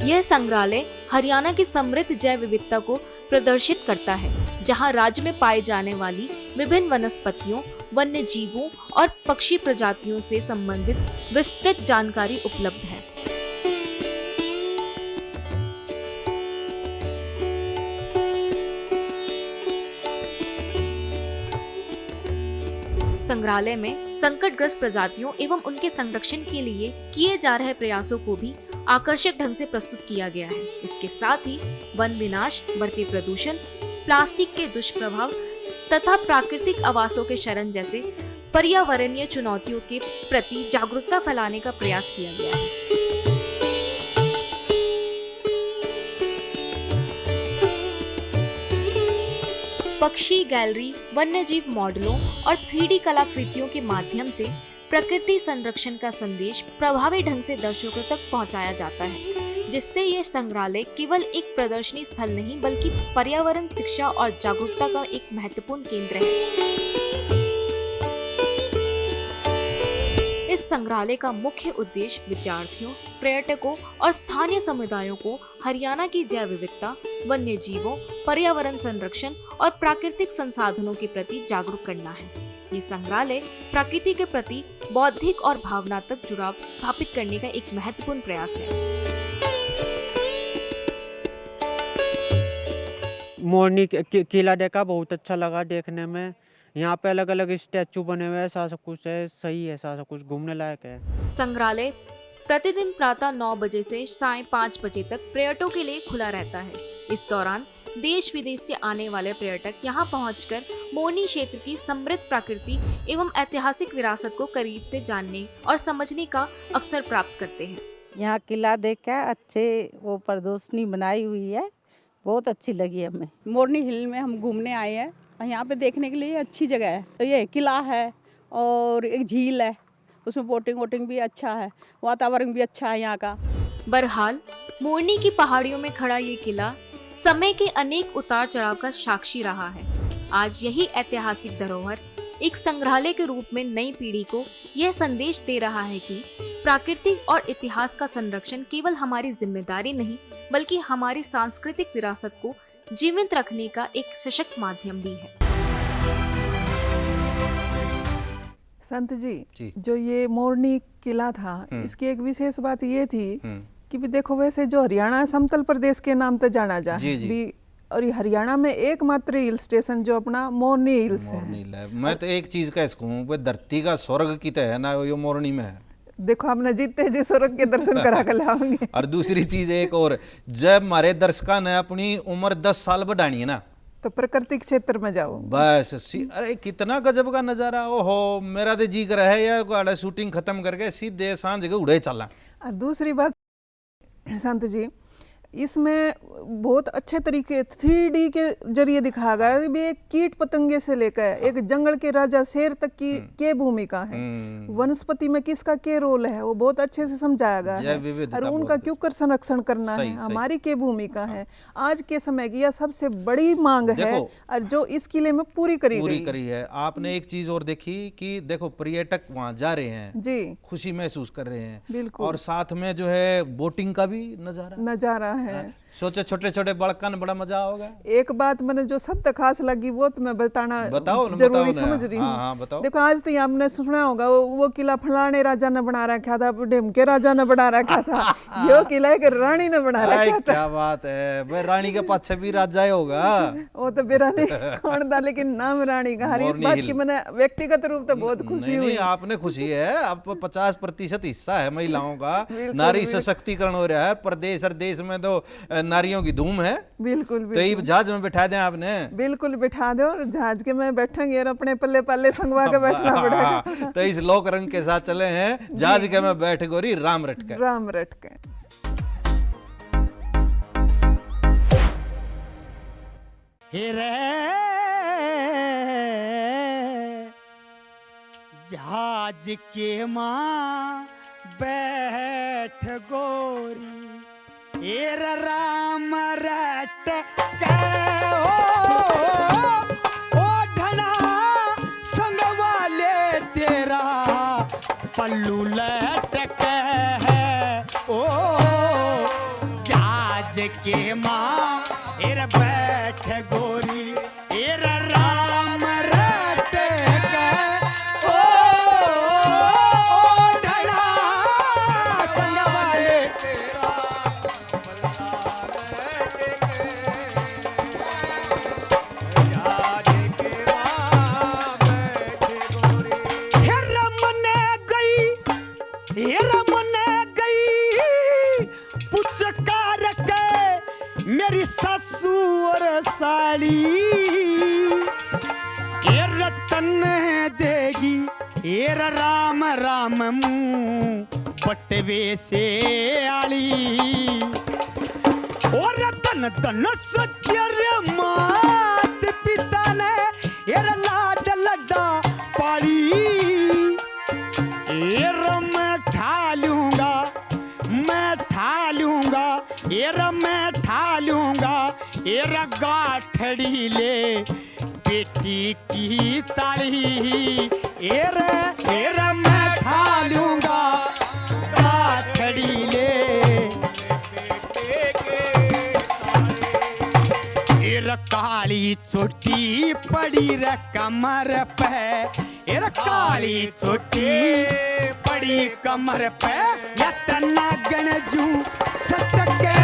S3: यह संग्रहालय हरियाणा की समृद्ध जैव विविधता को प्रदर्शित करता है, जहां राज्य में पाए जाने वाली विभिन्न वनस्पतियों, वन्य जीवों और पक्षी प्रजातियों से संबंधित विस्तृत जानकारी उपलब्ध है। संग्रहालय में संकटग्रस्त प्रजातियों एवं उनके संरक्षण के लिए किए जा रहे प्रयासों को भी आकर्षक ढंग से प्रस्तुत किया गया है। इसके साथ ही वन विनाश, बढ़ते प्रदूषण, प्लास्टिक के दुष्प्रभाव तथा प्राकृतिक आवासों के क्षरण जैसे पर्यावरणीय चुनौतियों के प्रति जागरूकता फैलाने का प्रयास किया गया है। पक्षी गैलरी, वन्यजीव मॉडलों और 3D कलाकृतियों के माध्यम से प्रकृति संरक्षण का संदेश प्रभावी ढंग से दर्शकों तक पहुंचाया जाता है, जिससे यह संग्रहालय केवल एक प्रदर्शनी स्थल नहीं बल्कि पर्यावरण शिक्षा और जागरूकता का एक महत्वपूर्ण केंद्र है। इस संग्रहालय का मुख्य उद्देश्य विद्यार्थियों, पर्यटकों और स्थानीय समुदायों को हरियाणा की जैव विविधता, वन्य जीवों, पर्यावरण संरक्षण और प्राकृतिक संसाधनों के प्रति जागरूक करना है। ये संग्रहालय प्रकृति के प्रति बौद्धिक और भावनात्मक जुड़ाव स्थापित करने का एक महत्वपूर्ण प्रयास है।
S15: मोरनी किला देखा, बहुत अच्छा लगा देखने में। यहाँ पे अलग अलग स्टैचू बने हुए हैं, सारा सब कुछ है, सही है, सारा सब कुछ घूमने लायक है।
S3: संग्रहालय प्रतिदिन प्रातः 9 बजे से सायं 5 बजे तक पर्यटकों के लिए खुला रहता है। इस दौरान देश विदेश से आने वाले पर्यटक यहाँ पहुंचकर मोरनी क्षेत्र की समृद्ध प्रकृति एवं ऐतिहासिक विरासत को करीब से जानने और समझने का अवसर प्राप्त करते हैं।
S16: यहाँ किला देखा, अच्छे वो प्रदर्शनी बनाई हुई है, बहुत अच्छी लगी हमें।
S17: मोरनी हिल में हम घूमने आए हैं और यहाँ पे देखने के लिए अच्छी जगह है। तो ये किला है और एक झील है, उसमें बोटिंग भी अच्छा है, वातावरण भी अच्छा है यहाँ का।
S3: बहरहाल मोरनी की पहाड़ियों में खड़ा ये किला समय के अनेक उतार चढ़ाव का साक्षी रहा है। आज यही ऐतिहासिक धरोहर एक संग्रहालय के रूप में नई पीढ़ी को यह संदेश दे रहा है कि प्राकृतिक और इतिहास का संरक्षण केवल हमारी जिम्मेदारी नहीं बल्कि हमारी सांस्कृतिक विरासत को जीवित रखने का एक सशक्त माध्यम भी है।
S2: संत जी, जो ये मोरनी किला था, इसकी एक विशेष बात ये थी कि भी देखो, वैसे जो हरियाणा समतल प्रदेश के नाम से जाना जा भी, और ये हरियाणा में एकमात्र हिल स्टेशन जो अपना मोरनी हिल्स है।
S1: मैं तो एक चीज कह सकूं, धरती का स्वर्ग की तो है ना, ये मोरनी में है।
S2: देखो, आपने जीते जी स्वर्ग के दर्शन करा कर लाओगे।
S1: और दूसरी चीज एक और, जब हमारे दर्शकों ने अपनी उम्र 10 साल बढ़ानी है ना,
S2: तो प्राकृतिक क्षेत्र में जाओ
S1: बस। अरे कितना गजब का नजारा, ओहो, मेरा तो जी कर है या शूटिंग खत्म करके सीधे सांझ के उड़े चला।
S2: और दूसरी बात संत जी, इसमें बहुत अच्छे तरीके 3D के जरिए दिखाया गया भी, एक कीट पतंगे से लेकर एक जंगल के राजा शेर तक की क्या भूमिका है, वनस्पति में किसका क्या रोल है, वो बहुत अच्छे से समझाया गया है। और उनका क्यों कर संरक्षण करना है, हमारी क्या भूमिका है, आज के समय की यह सबसे बड़ी मांग है और जो इस किले में पूरी करी
S1: है। आपने एक चीज और देखी कि देखो, पर्यटक वहाँ जा रहे हैं
S2: जी,
S1: खुशी महसूस कर रहे हैं,
S2: बिल्कुल,
S1: और साथ में जो है बोटिंग का भी
S2: नजारा है।
S1: सोचो छोटे छोटे बड़कन, बड़ा मजा होगा।
S2: एक बात मैंने जो सबसे खास लगी वो तो मैं जरूरी समझ रही हूँ। देखो, आज तो आपने सुना होगा वो किला फलाने राजा ने बना रखा था, ढेमके राजा ने बना रखा था, यो किला एक रानी ने बना रखा था।
S1: क्या बात है भाई, रानी के पाछे भी राजा ही होगा।
S2: वो तो बेरानी कौन था, लेकिन नाम रानी का। हर इस बात की मैंने व्यक्तिगत रूप से बहुत खुशी हुई।
S1: आपने खुशी है, अब 50% हिस्सा है महिलाओं का, नारी सशक्तिकरण हो रहा है प्रदेश और देश में, तो नारियों की धूम है।
S2: बिल्कुल,
S1: तो ये जहाज में बैठा दें आपने,
S2: बिल्कुल बैठा दो, और जहाज के में बैठेंगे और अपने पल्ले पल्ले संगवा के बैठना पड़ेगा।
S1: तो इस लोक रंग के साथ चले हैं, जहाज के में बैठ गोरी राम रटके।
S18: जहाज के माँ बैठ गोरी, एर राम रट के ओ ढला संग वाले तेरा पल्लू लटक है, ओ जहाज के माँ एर बैठ गोरी, एर राम रट के ओ ढला संग वाले तेरा पुचकार के मेरी सासू और साली, ये रतन देगी एर राम राम मुँह बटवे से आली, और रतन तन सत्य मात पिता ने एर लाड लड्डा पाली, एर मैं ठा लूंगा, मैं ठा लूंगा, एर मैं ठा लूंगा, एर गाठड़ी ले बेटी की ताली, एर मैं ठा लूंगा, गाठड़ी ले एर काली चोटी पड़ी रे कमर पे, एर काली चोटी पड़ी कमर पे, या तना गणजू सटके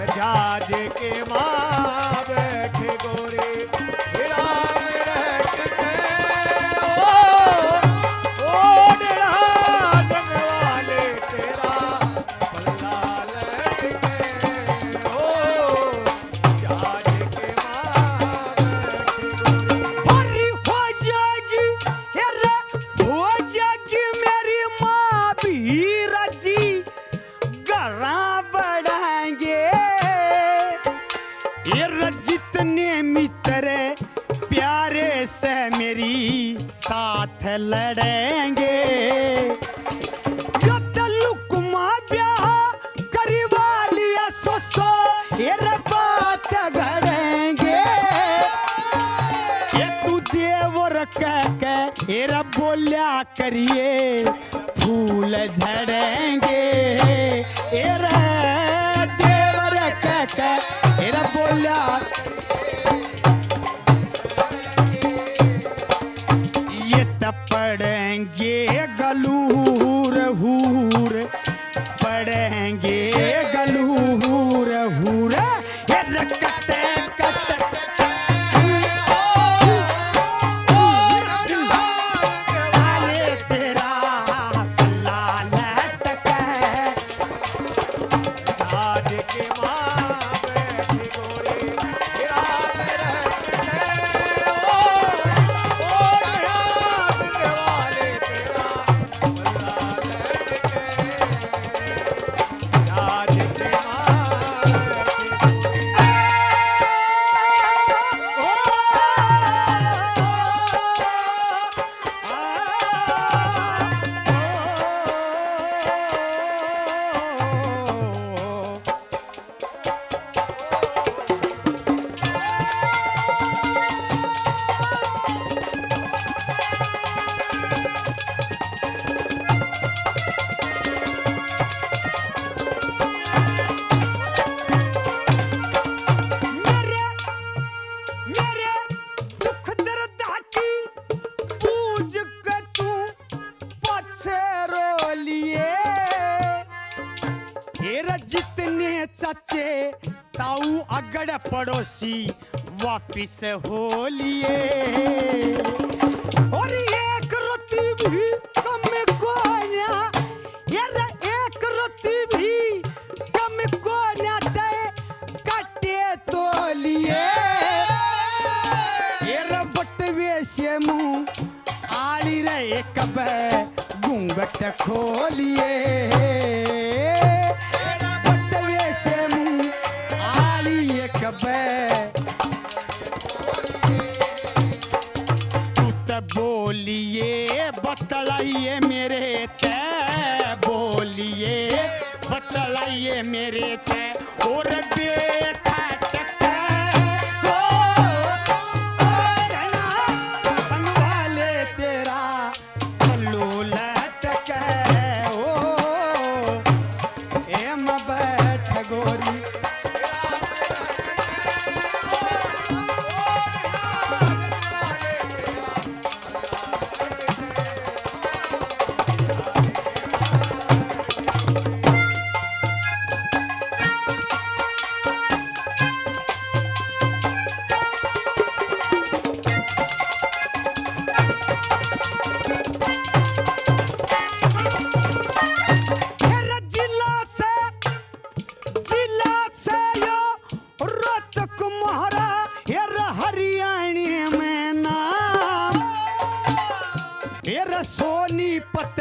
S18: जहाज के माँ बैठे गोरे, राम रट के ओ ये जितने मित्र प्यारे से मेरी साथ लड़ेंगे, यो तलुकुमा ब्याह करवा लिया सो ये बात घड़ेंगे। ये तू देवर कह के ये बोल्या करिए फूल झड़ेंगे। ये देवर कह के ये बोल्या ये पड़ेंगे गलूर हूर, पड़ेंगे गलूर हूर। ये रकते कते आले तेरा लाल टक आज के माँ बैठी गोरी जितने चाचे ताऊ अगड़ पड़ोसी वापिस हो लिए। और एक रोटी भी कम को यार एक रोटी भी कम को से कटे तो लिए। ये बटवे से मुंह आली रे कब घूंघट खोलिए। बोलिए बतलाइए मेरे ते, बोलिए बतलाइए मेरे ते। और बेटा संभाले तेरा पल्लू लटक ओ एम बैठ गोरी। सोनीपत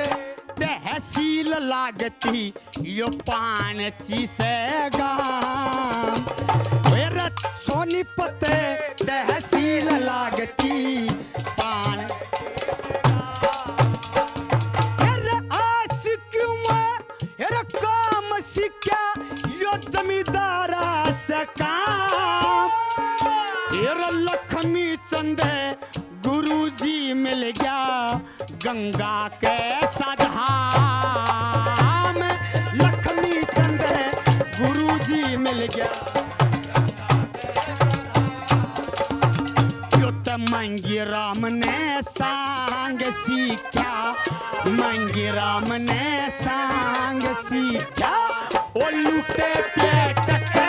S18: तहसील लागती यो पाणची से गाम। सोनीपत तहसील लागती पान आश क्यों काम शिक्षा यो जमींदारा से काम। लक्ष्मी चंद गुरुजी मिल गया गंगा के सधाम। लक्ष्मी चंद गुरुजी मिल गया यो तो मंगी राम ने सांग सीखा, मंगी राम ने सांग सीखा। ओ लूटे पेट के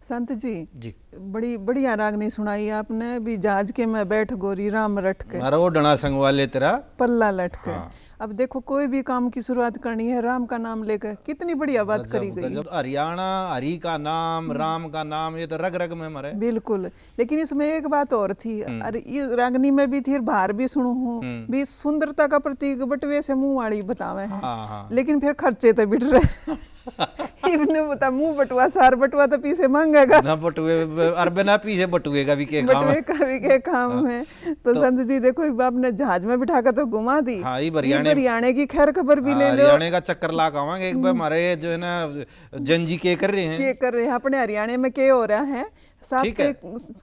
S2: संत जी बड़ी बढ़िया रागनी सुनाई आपने भी। जहाज के मैं बैठ गोरी राम रट के
S1: मारो डना संग वाले तेरा
S2: पल्ला लटके। अब देखो कोई भी काम की शुरुआत करनी है राम का नाम लेकर, कितनी बढ़िया बात करी गई।
S1: हरियाणा, हरि का नाम, राम का नाम, ये तो रग रग में मरे।
S2: बिल्कुल, लेकिन इसमें एक बात और थी, अरे ये रागनी में भी थी, बाहर भी सुनू हूँ भी सुंदरता का प्रतीक बटवे से मुंह वाली बतावे हैं, लेकिन फिर खर्चे तो बिट रहे इवने बता मुंह बटुआ सार बटुआ तो पीछे मांगेगा
S1: ना, बटुए अरबे ना पीछे बटुए का भी के काम है,
S2: बटुए का भी के काम है। तो संत जी देखो आपने जहाज में बिठा कर तो घुमा दी। हरियाणा की खैर खबर भी ले लो,
S1: हरियाणा का चक्कर ला आवांगे एक बार। हमारे जो है ना जनजी के कर रहे हैं अपने हरियाणा में के हो रहा है, साथ के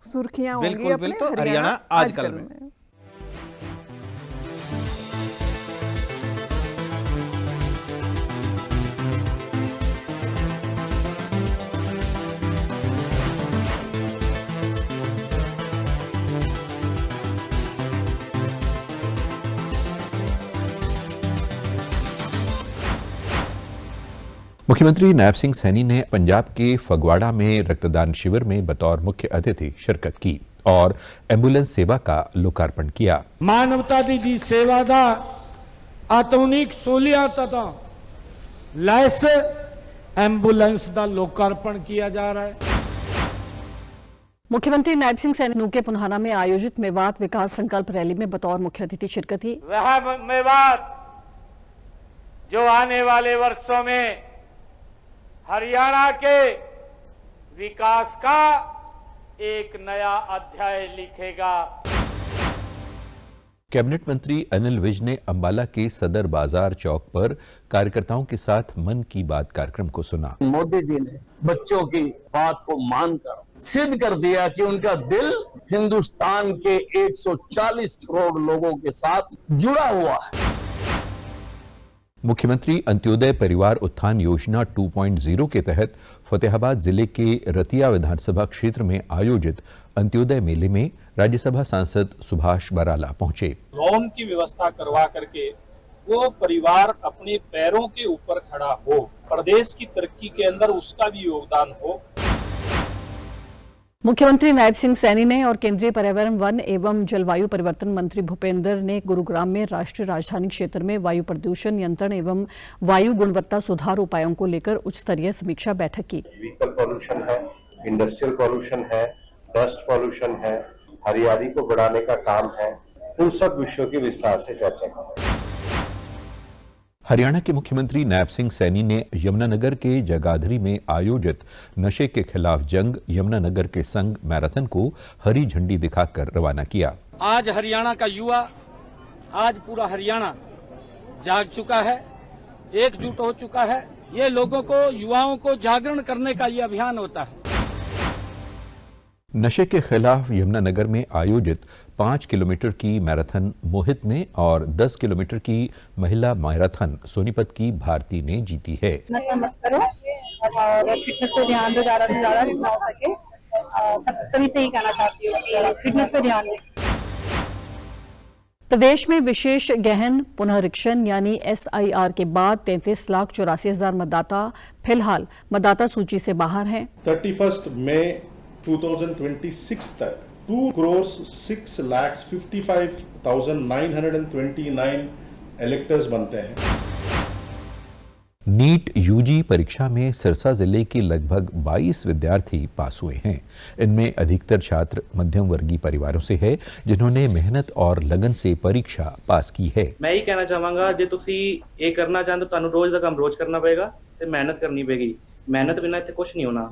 S1: सुर्खियां होंगी अपने हरियाणा आजकल में।
S19: मुख्यमंत्री नायब सिंह सैनी ने पंजाब के फगवाड़ा में रक्तदान शिविर में बतौर मुख्य अतिथि शिरकत की और एम्बुलेंस सेवा का लोकार्पण किया।
S20: मानवता दी सेवा का आधुनिक सहूलियत लैस एम्बुलेंस का लोकार्पण किया जा रहा है।
S21: मुख्यमंत्री नायब सिंह सैनी के पुनहाना में आयोजित मेवात विकास संकल्प रैली में बतौर मुख्य अतिथि शिरकत की।
S20: वह मेवात जो आने वाले वर्षों में हरियाणा के विकास का एक नया अध्याय लिखेगा।
S19: कैबिनेट मंत्री अनिल विज ने अंबाला के सदर बाजार चौक पर कार्यकर्ताओं के साथ मन की बात कार्यक्रम को सुना।
S22: मोदी जी ने बच्चों की बात को मानकर सिद्ध कर दिया कि उनका दिल हिंदुस्तान के 140 करोड़ लोगों के साथ जुड़ा हुआ है।
S19: मुख्यमंत्री अंत्योदय परिवार उत्थान योजना 2.0 के तहत फतेहाबाद जिले के रतिया विधानसभा क्षेत्र में आयोजित अंत्योदय मेले में राज्यसभा सांसद सुभाष बराला पहुंचे।
S23: लोन की व्यवस्था करवा करके वो परिवार अपने पैरों के ऊपर खड़ा हो, प्रदेश की तरक्की के अंदर उसका भी योगदान हो।
S21: मुख्यमंत्री नायब सिंह सैनी ने और केंद्रीय पर्यावरण, वन एवं जलवायु परिवर्तन मंत्री भूपेंद्र ने गुरुग्राम में राष्ट्रीय राजधानी क्षेत्र में वायु प्रदूषण नियंत्रण एवं वायु गुणवत्ता सुधार उपायों को लेकर उच्च स्तरीय समीक्षा बैठक की।
S24: व्हीकल पॉल्यूशन है, इंडस्ट्रियल पॉल्यूशन है, डस्ट पॉल्यूशन है, हरियाली को बढ़ाने का काम है, उन सब विषयों की विस्तार से चर्चा की।
S19: हरियाणा के मुख्यमंत्री नायब सिंह सैनी ने यमुनानगर के जगाधरी में आयोजित नशे के खिलाफ जंग यमुनानगर के संग मैराथन को हरी झंडी दिखाकर रवाना किया।
S20: आज हरियाणा का युवा, आज पूरा हरियाणा जाग चुका है, एकजुट हो चुका है। ये लोगों को, युवाओं को जागरण करने का ये अभियान होता है।
S19: नशे के खिलाफ यमुनानगर में आयोजित 5 किलोमीटर की मैराथन मोहित ने और 10 किलोमीटर की महिला मैराथन सोनीपत की भारती ने जीती है।
S25: नशा मत करो और फिटनेस पे ध्यान दो, ज्यादा से ज्यादा जितना हो सके। सभी से ही कहना चाहती हूँ कि फिटनेस पे ध्यान दें।
S21: प्रदेश में विशेष गहन पुनरीक्षण यानी SIR के बाद 33,84,000 मतदाता फिलहाल मतदाता सूची से बाहर हैं।
S26: 31 मई 2026 तक 2,06,55,929 इलेक्टर्स बनते हैं।
S19: नीट यूजी परीक्षा में सिरसा जिले के लगभग 22 विद्यार्थी पास हुए हैं। इनमें अधिकतर छात्र मध्यम वर्गीय परिवारों से है, जिन्होंने मेहनत और लगन से परीक्षा पास की है।
S27: मैं ही कहना चाहांगा जे तुसी ये करना चाहते हो तानू रोज दा काम रोज करना पड़ेगा ते मेहनत करनी पड़ेगी। मेहनत बिना इत्थे कुछ नहीं होना।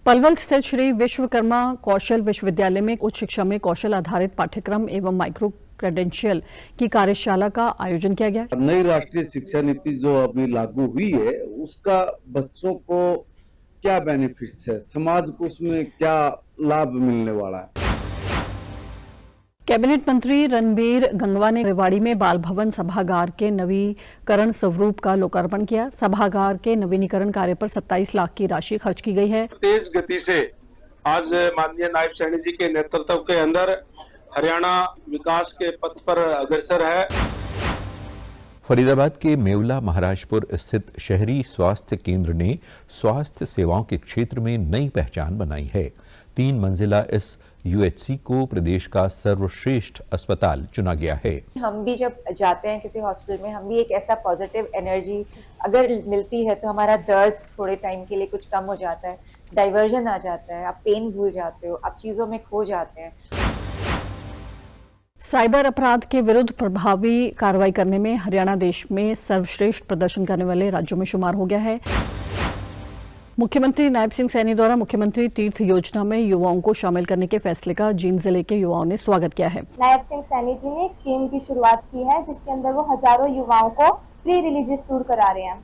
S21: पलवल स्थित श्री विश्वकर्मा कौशल विश्वविद्यालय में उच्च शिक्षा में कौशल आधारित पाठ्यक्रम एवं माइक्रो क्रेडेंशियल की कार्यशाला का आयोजन किया गया।
S28: नई राष्ट्रीय शिक्षा नीति जो अभी लागू हुई है, उसका बच्चों को क्या बेनिफिट्स है, समाज को उसमें क्या लाभ मिलने वाला है।
S21: कैबिनेट मंत्री रणबीर गंगवा ने रेवाड़ी में बाल भवन सभागार के नवीकरण स्वरूप का लोकार्पण किया। सभागार के नवीनीकरण कार्य पर 27 लाख की राशि खर्च की गई है।
S29: तेज गति से आज माननीय नायब सैनी जी के नेतृत्व के अंदर हरियाणा विकास के पथ पर अग्रसर है।
S19: फरीदाबाद के मेवला महाराजपुर स्थित शहरी स्वास्थ्य केंद्र ने स्वास्थ्य सेवाओं के क्षेत्र में नई पहचान बनाई है। 3 मंजिला इस यूएचसी को प्रदेश का सर्वश्रेष्ठ अस्पताल चुना गया है।
S4: हम भी जब जाते हैं किसी हॉस्पिटल में, हम भी एक ऐसा पॉजिटिव एनर्जी अगर मिलती है तो हमारा दर्द थोड़े टाइम के लिए कुछ कम हो जाता है, डाइवर्जन आ जाता है, आप पेन भूल जाते हो, आप चीजों में खो जाते हैं।
S21: साइबर अपराध के विरुद्ध प्रभावी कार्रवाई करने में हरियाणा देश में सर्वश्रेष्ठ प्रदर्शन करने वाले राज्यों में शुमार हो गया है। मुख्यमंत्री नायब सिंह सैनी द्वारा मुख्यमंत्री तीर्थ योजना में युवाओं को शामिल करने के फैसले का जींद जिले के युवाओं ने स्वागत किया है।
S5: नायब सिंह सैनी जी ने एक स्कीम की शुरुआत की है जिसके अंदर वो हजारों युवाओं को प्री रिलीजियस टूर करा रहे हैं।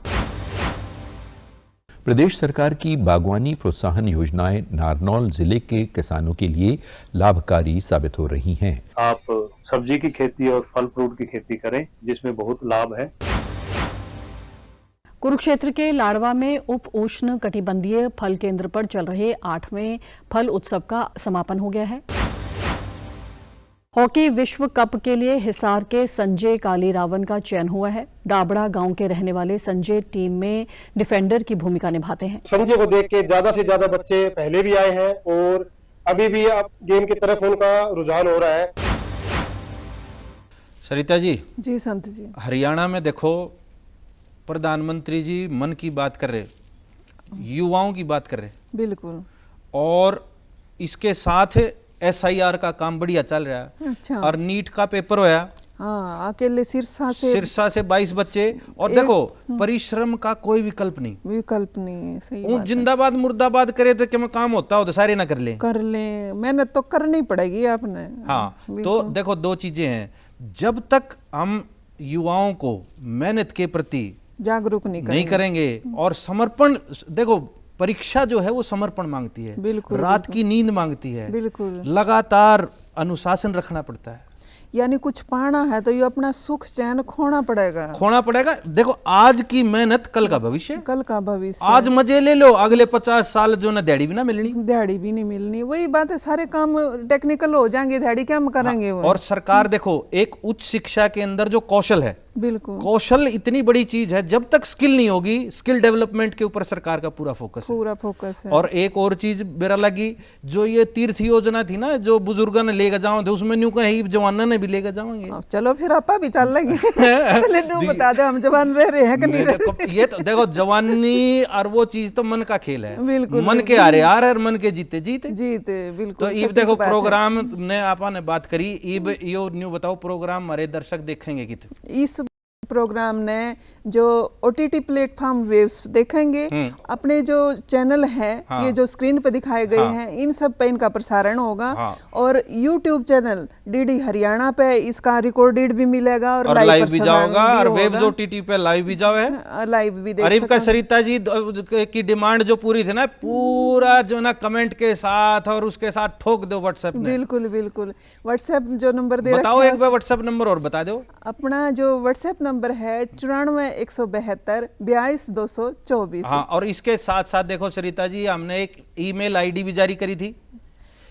S19: प्रदेश सरकार की बागवानी प्रोत्साहन योजनाएं नारनौल जिले के किसानों के लिए लाभकारी साबित हो रही हैं।
S24: आप सब्जी की खेती और फल फ्रूट की खेती करें जिसमें बहुत लाभ है।
S21: कुरुक्षेत्र के लाड़वा में उप उष्ण कटिबंधीय फल केंद्र पर चल रहे 8वें फल उत्सव का समापन हो गया है। हॉकी विश्व कप के लिए हिसार के संजय कालीरावन का चयन हुआ है। डाबड़ा गांव के रहने वाले संजय टीम में डिफेंडर की भूमिका निभाते हैं।
S6: संजय को देख के ज्यादा से ज्यादा बच्चे पहले भी आए हैं और अभी भी अब गेम की तरफ उनका रुझान हो रहा है।
S1: सरिता जी।
S2: जी संत जी।
S1: हरियाणा में देखो प्रधानमंत्री जी मन की बात कर रहे, युवाओं की बात कर रहे,
S2: बिल्कुल,
S1: और इसके साथ SIR का काम बढ़िया चल रहा है।
S2: अच्छा।
S1: और नीट का पेपर होया।
S2: हाँ, अकेले सिरसा से
S1: 22 बच्चे। और देखो परिश्रम का कोई विकल्प नहीं
S2: है। सही बात है।
S1: जिंदाबाद मुर्दाबाद करे तो क्या काम होता हो तो सारे ना कर ले, मेहनत तो करनी पड़ेगी आपने। हाँ, तो देखो 2 चीजें हैं, जब तक हम युवाओं को मेहनत के प्रति
S2: जागरूक नहीं
S1: करेंगे और समर्पण, देखो परीक्षा जो है वो समर्पण मांगती है,
S2: बिल्कुल,
S1: रात की नींद मांगती है,
S2: बिल्कुल,
S1: लगातार अनुशासन रखना पड़ता है।
S2: यानी कुछ पाना है तो ये अपना सुख चैन खोना पड़ेगा।
S1: देखो आज की मेहनत कल का भविष्य। आज मजे ले लो, अगले 50 साल जो ना दिहाड़ी भी नहीं मिलनी।
S2: वही बात है, सारे काम टेक्निकल हो जाएंगे, दिहाड़ी क्या हम करेंगे।
S1: और सरकार देखो एक उच्च शिक्षा के अंदर जो कौशल है,
S2: बिल्कुल,
S1: कौशल इतनी बड़ी चीज है, जब तक स्किल नहीं होगी, स्किल डेवलपमेंट के ऊपर सरकार का पूरा फोकस है। और एक और चीज मेरा लगी, जो ये तीर्थ योजना थी ना, जो बुजुर्गों ने लेकर जाओ थे, उसमें न्यू कहीं जवाना ने भी लेकर जाओगे।
S2: चलो फिर आपा भी चल लेंगे। पहले बता दो हम जवान रह रहे हैं कि नहीं रहे।
S1: ये तो देखो जवानी और वो चीज तो मन का खेल है,
S2: बिल्कुल,
S1: मन के हारे हार और मन के जीते
S2: बिल्कुल।
S1: तो इब देखो प्रोग्राम ने आपा ने बात करी, इब यो न्यू बताओ प्रोग्राम हमारे दर्शक देखेंगे कितने?
S2: इस प्रोग्राम ने जो OTT प्लेटफॉर्म वेव्स देखेंगे, अपने जो चैनल है, ये जो स्क्रीन पे दिखाए गए हैं, इन सब पे इनका प्रसारण होगा। और YouTube चैनल DD हरियाणा पे इसका रिकॉर्डेड भी मिलेगा और लाइव भी जाओगा,
S1: और वेव्स OTT पे लाइव भी जाओ है,
S2: लाइव भी देख
S1: सकते हैं। सरिता जी की डिमांड जो पूरी थी ना, पूरा जो ना कमेंट के साथ और उसके साथ ठोक दो व्हाट्सएप में।
S2: बिल्कुल व्हाट्सएप जो नंबर दे
S1: बताओ, एक बार व्हाट्सएप नंबर और बता दो।
S2: अपना जो व्हाट्सएप नंबर है 94 172 42 224।
S1: हाँ, और इसके साथ साथ देखो सरिता जी, हमने एक ईमेल आईडी भी जारी करी थी।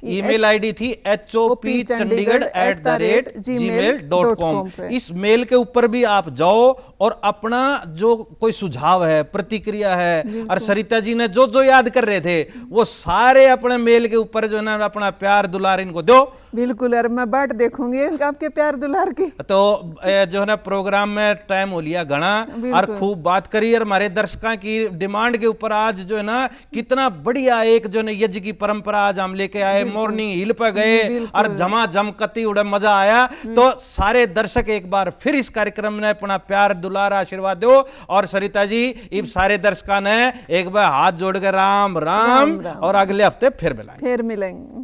S1: ईमेल आईडी थी hopchandigarh@gmail.com। इस मेल के ऊपर भी आप जाओ और अपना जो कोई सुझाव है, प्रतिक्रिया है, और सरिता जी ने जो जो याद कर रहे थे वो सारे अपने मेल के ऊपर जो है ना अपना प्यार दुलार इनको दो।
S2: बिल्कुल, और मैं बाट देखूंगी आपके प्यार दुलार की।
S1: तो जो है ना प्रोग्राम में टाइम हो लिया घना और खूब बात करी, और हमारे दर्शकों की डिमांड के ऊपर आज जो है ना कितना बढ़िया एक जो है यज्ञ की परंपरा आज हम लेके आए। मॉर्निंग हिल पे गए और जम कती उड़े, मजा आया। तो सारे दर्शक एक बार फिर इस कार्यक्रम में अपना प्यार दुलार आशीर्वाद दो। और सरिता जी इब सारे दर्शकों ने एक बार हाथ जोड़ के राम राम, और अगले हफ्ते फिर मिलेंगे।